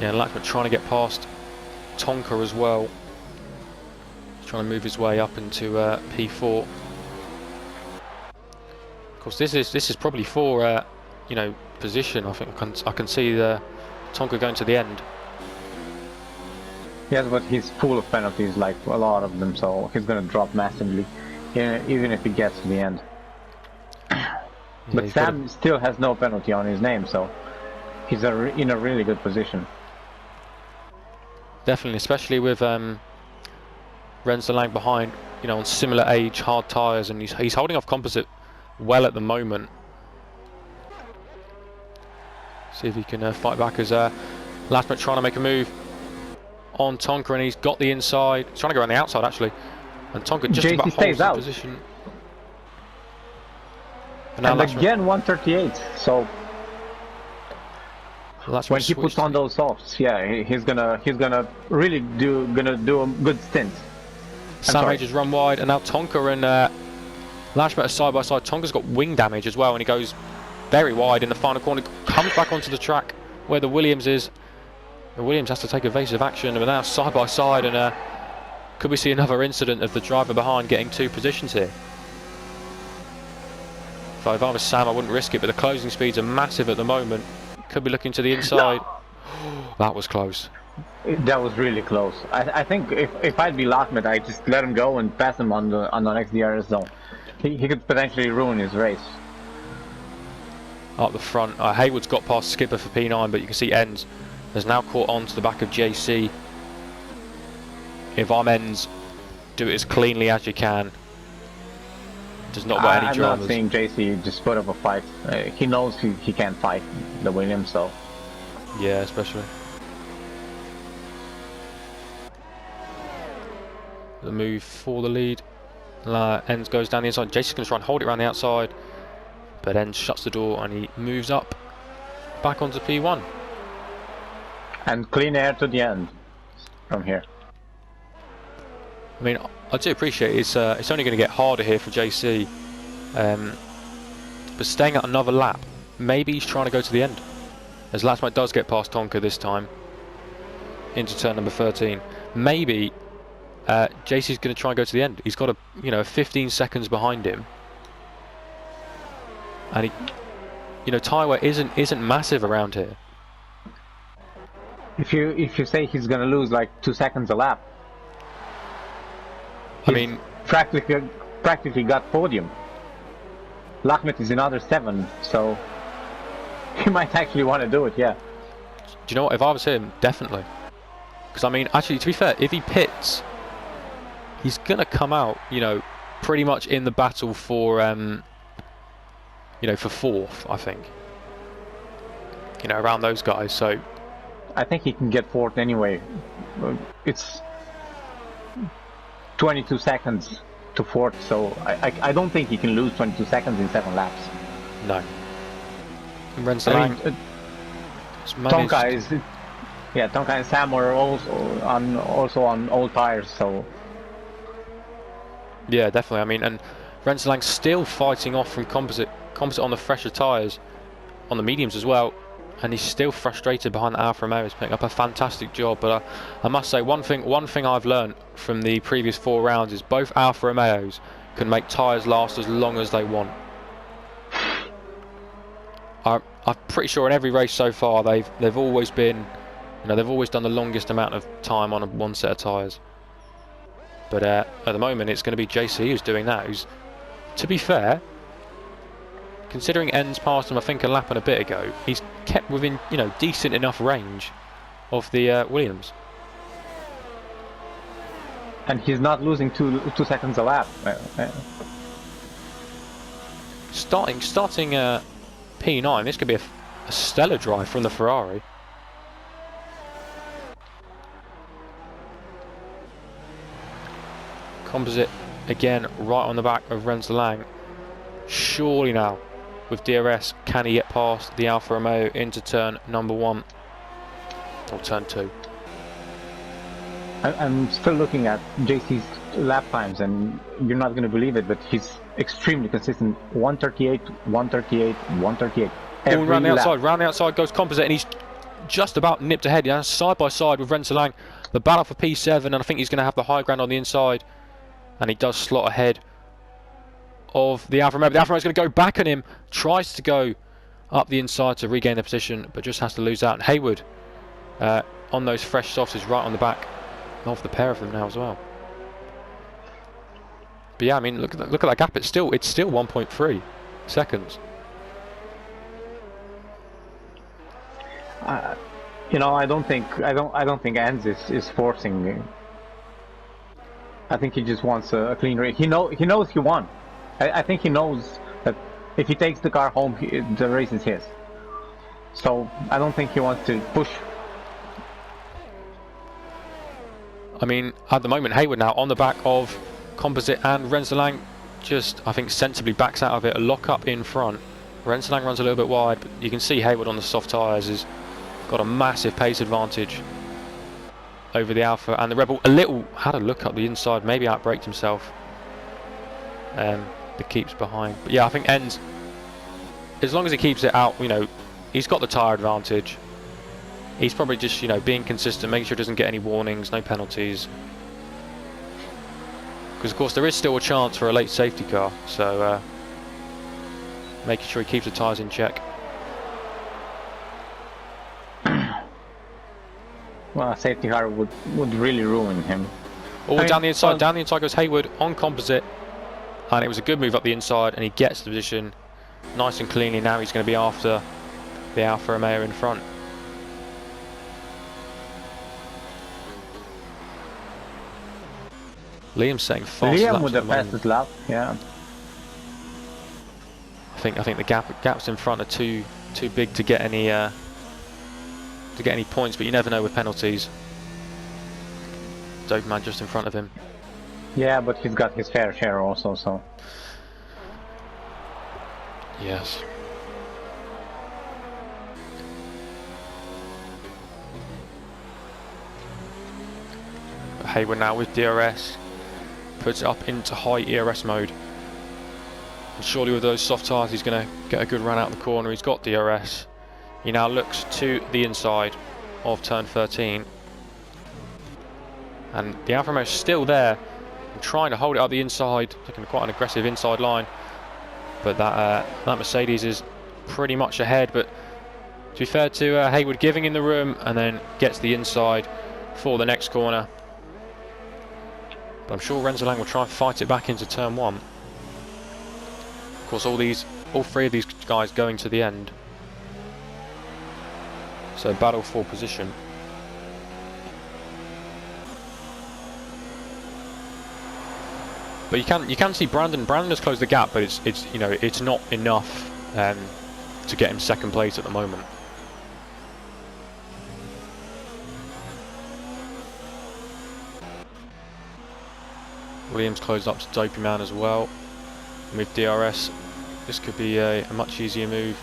Yeah, Lackman trying to get past Tonka as well. He's trying to move his way up into P4. Of course, this is probably for you know, position. I think I can see the Tonka going to the end. Yes, but he's full of penalties, like a lot of them, so he's gonna drop massively, even if he gets to the end. Yeah, But Sam still has no penalty on his name, so he's in a really good position. Definitely, especially with Renslang behind, you know, on similar age, hard tyres, and he's holding off Composite well at the moment. See if he can fight back as Lackman trying to make a move on Tonka, and he's got the inside. He's trying to go around the outside actually, and Tonka just JC about stays holds the out. position. And Lackman, again 138, so when he puts on switched. those softs, yeah, he's gonna really do a good stint. Sam Majors run wide, and now Tonka and Lashmet are side by side. Tonka's got wing damage as well, and he goes very wide in the final corner, comes back onto the track where the Williams is. The Williams has to take evasive action, but now side by side, and could we see another incident of the driver behind getting 2 positions here? If I was Sam, I wouldn't risk it, but the closing speeds are massive at the moment. Could be looking to the inside. No. That was close. That was really close. I think if I'd be Lackman, I'd just let him go and pass him on the next DRS zone. He could potentially ruin his race. Up the front, Hayward's got past Skipper for P9, but you can see Enz has now caught on to the back of JC. If I'm Enz, do it as cleanly as you can. Does not want any dramas. I'm not seeing JC just put up a fight. He knows he can't fight the Williams, so. Yeah, especially. The move for the lead. Enz goes down the inside. JC's going to try and hold it around the outside, but Enz shuts the door and he moves up back onto P1. And clean air to the end. from here. I mean, I do appreciate it's only going to get harder here for JC, but staying at another lap, maybe he's trying to go to the end. As Latsmite does get past Tonka this time into turn number 13, maybe JC's going to try and go to the end. He's got 15 seconds behind him, and tyre wear isn't massive around here. If you say he's gonna lose like 2 seconds a lap, I mean, practically got podium. Lachmet is another 7, so he might actually want to do it. Yeah. Do you know what? If I was him, definitely. Because I mean, actually, to be fair, if he pits, he's gonna come out, pretty much in the battle for, for 4th, I think. Around those guys. So I think he can get 4th anyway. It's 22 seconds to 4th, so I don't think he can lose 22 seconds in 7 laps. No. And Renselang, Tonka and Sam are also on old tires, so yeah, definitely. I mean, and Renselang's still fighting off from composite on the fresher tyres, on the mediums as well, and he's still frustrated behind the Alfa Romeo. He's picking up a fantastic job, but I must say one thing I've learned from the previous 4 rounds is both Alfa Romeos can make tyres last as long as they want. I'm pretty sure in every race so far they've always been, they've always done the longest amount of time on one set of tyres. But at the moment it's going to be JC who's doing that. Who's, to be fair, considering Enns passed him I think a lap and a bit ago, he's kept within decent enough range of the Williams. And he's not losing 2 seconds a lap. Starting P9, this could be a stellar drive from the Ferrari. Composite again right on the back of Renselang. Surely now with DRS can he get past the Alfa Romeo into turn number 1 or turn 2? I'm still looking at JC's lap times, and you're not going to believe it, but he's extremely consistent. 138, 138, 138. All round the outside. Round the outside goes Composite, and he's just about nipped ahead. Yeah, side by side with Renselang. The battle for P7, and I think he's going to have the high ground on the inside. And he does slot ahead of the Alfa Romeo. The Alfa Romeo is going to go back on him. Tries to go up the inside to regain the position, but just has to lose out. And Hayward on those fresh softs is right on the back of the pair of them now as well. But yeah, I mean, look at that gap. It's still 1.3 seconds. I don't think Enns is forcing. I think he just wants a clean race. He knows he won. I think he knows that if he takes the car home, the race is his. So I don't think he wants to push. I mean, at the moment, Hayward now on the back of Composite, and Renselang just, I think, sensibly backs out of it. A lock up in front. Renselang runs a little bit wide, but you can see Hayward on the soft tyres has got a massive pace advantage over the Alpha, and the Rebel had a look up the inside, maybe outbraked himself. The keeps behind, but yeah, I think Enns, as long as he keeps it out, he's got the tyre advantage. He's probably just being consistent, making sure he doesn't get any warnings, no penalties, because of course there is still a chance for a late safety car, so making sure he keeps the tyres in check. Well, a safety car would really ruin him. Oh, down the inside goes Hayward on Composite, and it was a good move up the inside, and he gets the position nice and cleanly. Now he's going to be after the Alfa Romeo in front. Liam's setting fast. Liam with the fastest lap, yeah. I think the gaps in front are too big to get any points, but you never know with penalties. Doberman just in front of him. Yeah, but he's got his fair share also, so. Yes. Hayward now with DRS. Puts it up into high ERS mode. And surely with those soft tyres he's going to get a good run out the corner. He's got DRS. He now looks to the inside of turn 13. And the Alfa Romeo is still there. And trying to hold it up the inside. Taking quite an aggressive inside line. But that Mercedes is pretty much ahead. But to be fair to Hayward, giving in the room and then gets the inside for the next corner. But I'm sure Renzo will try and fight it back into turn 1. Of course, all three of these guys going to the end. So battle for position. But you can see Brandon has closed the gap, but it's not enough to get him second place at the moment. Williams closed up to Dopey Man as well. And with DRS, this could be a much easier move.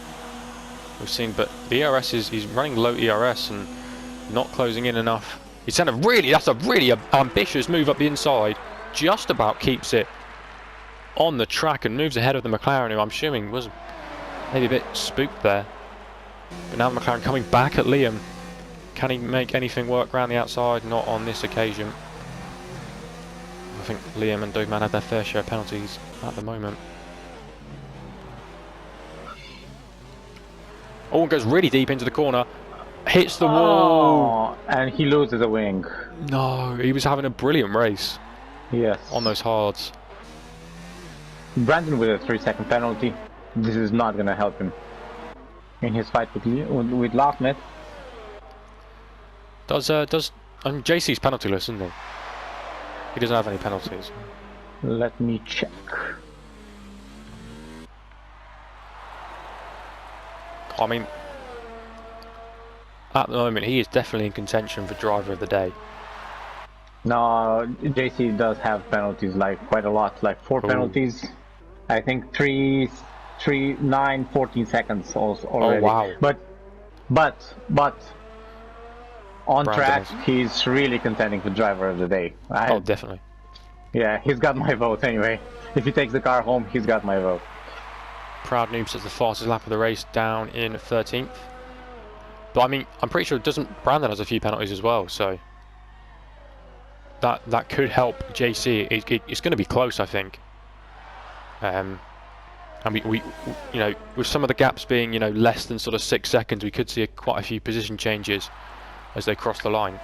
We've seen, but the ERS he's running low ERS and not closing in enough. That's a really ambitious move up the inside. Just about keeps it on the track and moves ahead of the McLaren, who I'm assuming was maybe a bit spooked there. But now the McLaren coming back at Liam. Can he make anything work around the outside? Not on this occasion. I think Liam and Dogman have their fair share of penalties at the moment. Oh, goes really deep into the corner. Hits the wall. And he loses a wing. No, he was having a brilliant race. Yes. On those hards. Brandon with a 3-second penalty. This is not going to help him in his fight with Lochmet. JC's penaltyless, isn't he? He doesn't have any penalties. Let me check. I mean, at the moment he is definitely in contention for driver of the day. No, JC does have penalties, like quite a lot, like 4 penalties. I think 3, 9, 14 seconds also already. Oh wow! But on Brandon track, he's really contending for driver of the day. Oh, definitely. Yeah, he's got my vote anyway. If he takes the car home, he's got my vote. Proud Noobs at the fastest lap of the race, down in 13th. But I mean, I'm pretty sure Brandon has a few penalties as well, so that could help JC. It's going to be close, I think. And we with some of the gaps being less than sort of 6 seconds, we could see quite a few position changes as they cross the line.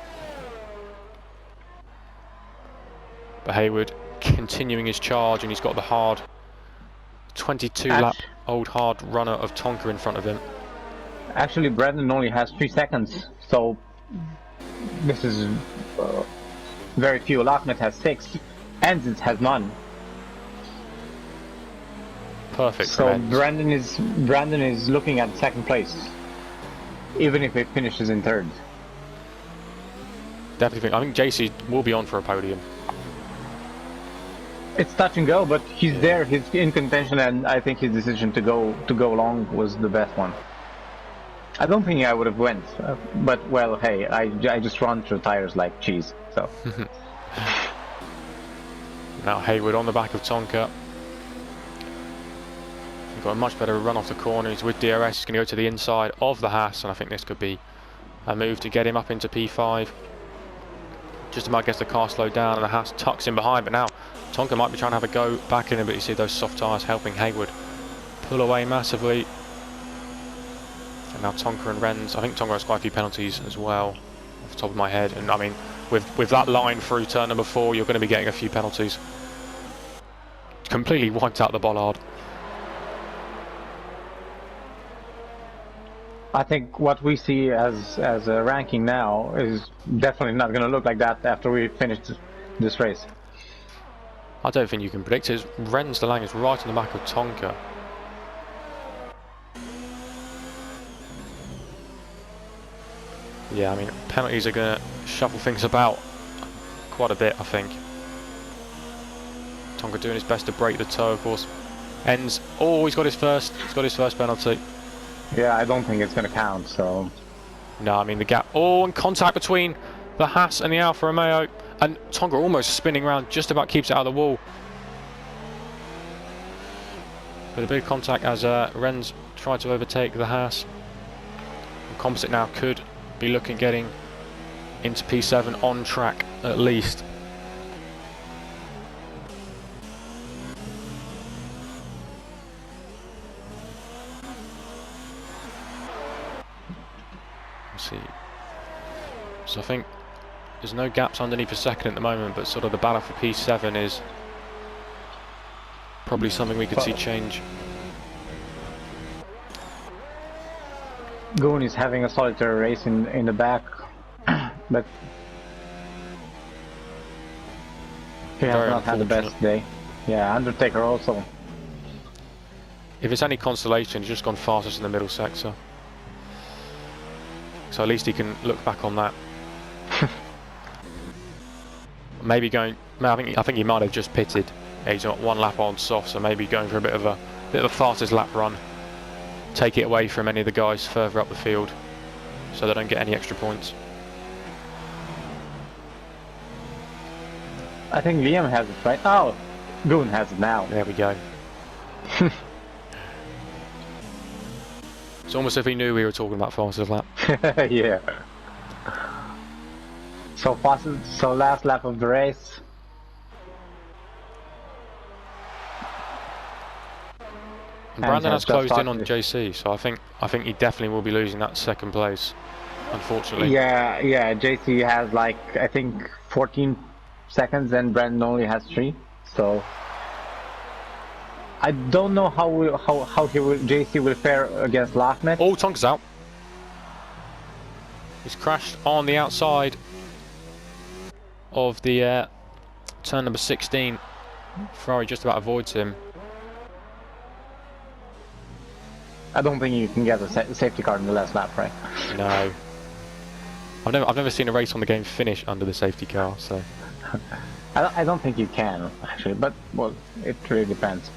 But Hayward continuing his charge, and he's got the hard 22 lap old hard runner of Tonka in front of him. Actually, Brandon only has 3 seconds, so this is very few. Lochmet has 6, Enziz has none. Perfect. So Brandon is looking at second place, even if it finishes in third. Definitely I think JC will be on for a podium. It's touch and go, but he's there. He's in contention, and I think his decision to go long was the best one. I don't think I would have went, but well, hey, I just run through tires like cheese. So now Hayward on the back of Tonka. He's got a much better run off the corner. He's with DRS. He's going to go to the inside of the Haas, and I think this could be a move to get him up into P5. Just about gets the car slowed down, and the Haas tucks in behind. But now Tonka might be trying to have a go back in him, but you see those soft tyres helping Hayward pull away massively. And now Tonka and Renz. I think Tonka has quite a few penalties as well, off the top of my head. And I mean, with that line through turn number 4, you're going to be getting a few penalties. Completely wiped out the bollard. I think what we see as a ranking now is definitely not going to look like that after we finish this race. I don't think you can predict it. Renz de Lang is right on the back of Tonka. Yeah, I mean, penalties are going to shuffle things about quite a bit, I think. Tonka doing his best to break the toe, of course. Ends. Oh, he's got his first penalty. Yeah, I don't think it's going to count, so... No, I mean the gap. Oh, and contact between the Haas and the Alfa Romeo, and Tonga almost spinning around, just about keeps it out of the wall. But a bit of contact as Renz tried to overtake the Haas. The composite now could be looking getting into P7 on track at least. Let's see. So I think there's no gaps underneath a second at the moment, but sort of the battle for P7 is probably something we could see change. Goon is having a solitary race in the back, but he has not had the best day. Yeah, Undertaker also. If it's any consolation, he's just gone fastest in the middle sector. So at least he can look back on that. Maybe going. I think he might have just pitted. He's got one lap on soft, so maybe going for a bit of a fastest lap run. Take it away from any of the guys further up the field, so they don't get any extra points. I think Liam has it right. Oh, Goon has it now. There we go. It's almost if he knew we were talking about fastest lap. Yeah. So last lap of the race. And Brandon has closed in on JC, so I think he definitely will be losing that second place, unfortunately. Yeah, JC has like I think 14 seconds, and Brandon only has 3. So I don't know how JC will fare against Lahmet. Oh, Tonka's out. He's crashed on the outside of the turn number 16. Ferrari just about avoids him. I don't think you can get a safety car in the last lap, right? No. I've never seen a race on the game finish under the safety car, so. I don't think you can actually, but well, it really depends.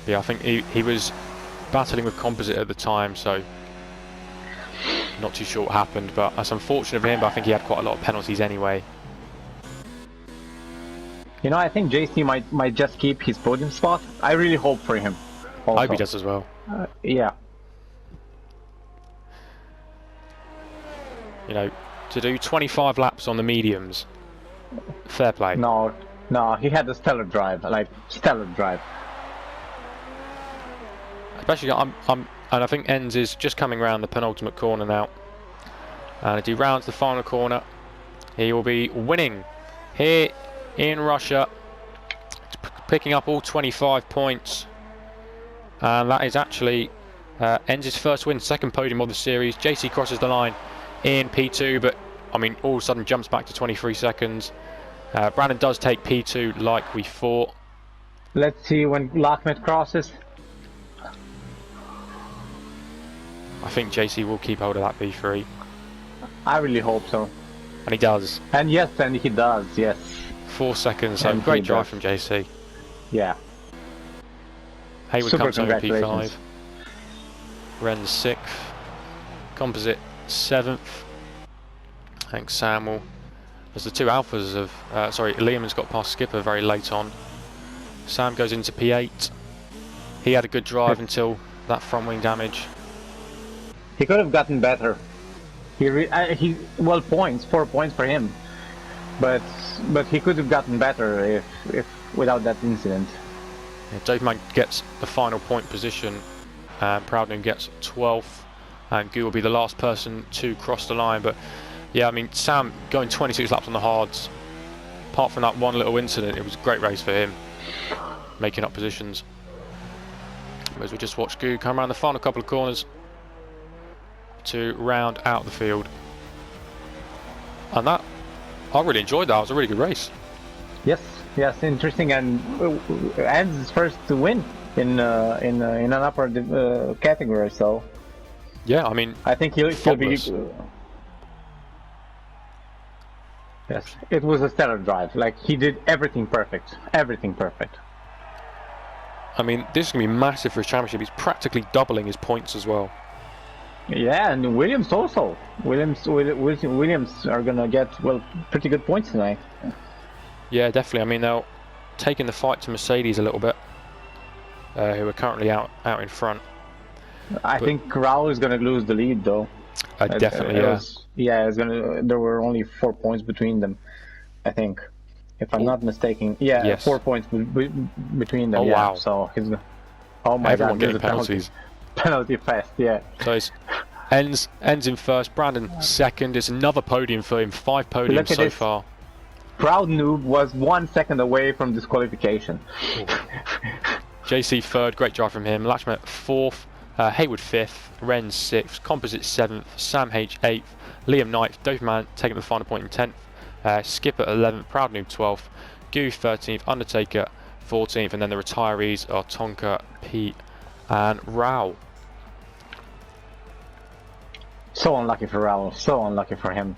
Yeah, I think he was battling with composite at the time, so not too sure what happened, but that's unfortunate for him, but I think he had quite a lot of penalties anyway. You know, I think JC might just keep his podium spot. I really hope for him. Also. I hope he does as well. Yeah. You know, to do 25 laps on the mediums, fair play. No, he had a stellar drive, like stellar drive. Especially, and I think Enz is just coming around the penultimate corner now, and as he rounds the final corner, he will be winning here in Russia, picking up all 25 points, and that is actually Enz's first win, second podium of the series. JC crosses the line in P2, but I mean all of a sudden jumps back to 23 seconds. Brandon does take P2 like we thought. Let's see when Lahmet crosses. I think JC will keep hold of that P3. I really hope so. And he does. And yes, and he does, yes. 4 seconds, so great drive from JC. Yeah. Hayward comes home P5. Ren's 6th. Composite 7th. Thanks Samuel. As the two Alphas have... Liam's got past Skipper very late on. Sam goes into P8. He had a good drive until that front wing damage. He could have gotten better. Well, 4 points for him. But he could have gotten better if without that incident. Yeah, Doveman gets the final point position, and Proudman gets 12th, and Gu will be the last person to cross the line. But yeah, I mean Sam going 26 laps on the hards. Apart from that one little incident, it was a great race for him, making up positions. As we just watched Gu come around the final couple of corners to round out the field, and that. I really enjoyed that. It was a really good race. Yes, interesting, and Ends his first to win in an upper category. So yeah, I mean, I think he'll be. Yes, it was a stellar drive. Like he did everything perfect. Everything perfect. I mean, this is going to be massive for his championship. He's practically doubling his points as well. Yeah, and Williams also. Williams are gonna get pretty good points tonight. Yeah, definitely. I mean, they're taking the fight to Mercedes a little bit, who are currently out in front. I think Raul is gonna lose the lead though. Definitely, yeah. There were only 4 points between them, I think, if I'm not mistaken. Yeah, yes. 4 points between them. Oh, yeah. wow. So he's. Oh my Everyone God! getting penalties. Penalty fest. Yeah. So it's ends in first. Brandon second. It's another podium for him. 5 podiums so far. Proud Noob was 1 second away from disqualification. JC third. Great drive from him. Latchman fourth. Haywood 5th, Renz 6th, Composite 7th, Sam H 8th, Liam 9th, Doverman taking the final point in 10th, Skip at 11th, Proud Noob 12th, Goof 13th, Undertaker 14th, and then the retirees are Tonka, Pete, and Rao. So unlucky for Rao, so unlucky for him.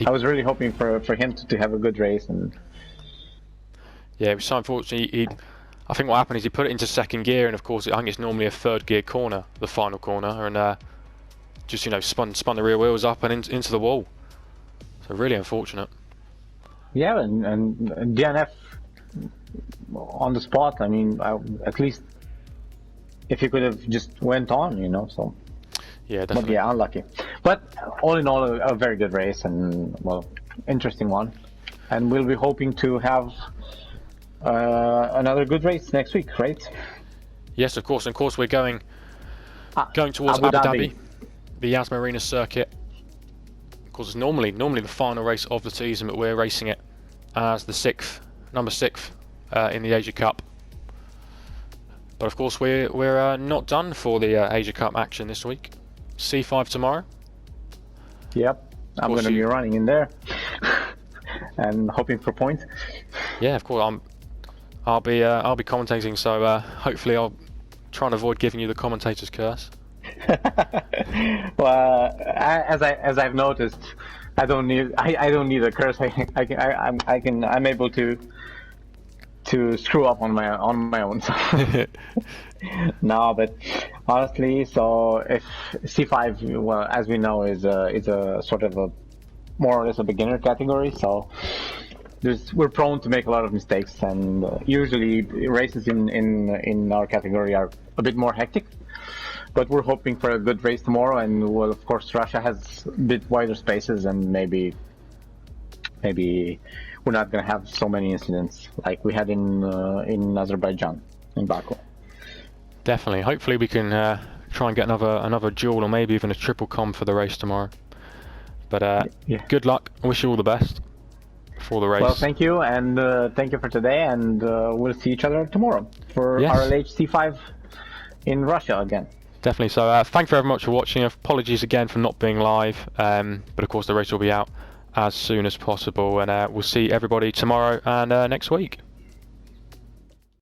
I was really hoping for him to have a good race. And yeah, it was so unfortunate. I think what happened is he put it into second gear, and of course I think it's normally a third gear corner, the final corner, and just spun the rear wheels up and into the wall. So really unfortunate. Yeah, and DNF on the spot. I mean, at least if he could have just went on, so. Yeah, definitely. But yeah, unlucky. But all in all, a very good race and interesting one. And we'll be hoping to have another good race next week, right? Yes, of course. And of course, we're going towards Abu Dhabi, the Yas Marina circuit. Of course, it's normally the final race of the season, but we're racing it as the number 6 in the Asia Cup. But of course, we're not done for the Asia Cup action this week. C5 tomorrow. Yep, I'm going to be running in there and hoping for points. Yeah, of course. I'll be commentating, so hopefully I'll try and avoid giving you the commentator's curse. Well, as I've noticed, I don't need a curse. I'm able to screw up on my own. No, but honestly, so if C5, well, as we know, is a sort of a more or less a beginner category, so we're prone to make a lot of mistakes, and usually races in our category are a bit more hectic. But we're hoping for a good race tomorrow, and well, of course, Russia has a bit wider spaces, and maybe we're not going to have so many incidents like we had in Azerbaijan, in Baku. Definitely. Hopefully we can try and get another duel or maybe even a triple com for the race tomorrow. But yeah. Good luck. I wish you all the best for the race. Well, thank you, and thank you for today, and we'll see each other tomorrow for RLH C5 in Russia again. Definitely. So thank you very much for watching. Apologies again for not being live, but of course the race will be out as soon as possible, and we'll see everybody tomorrow and next week.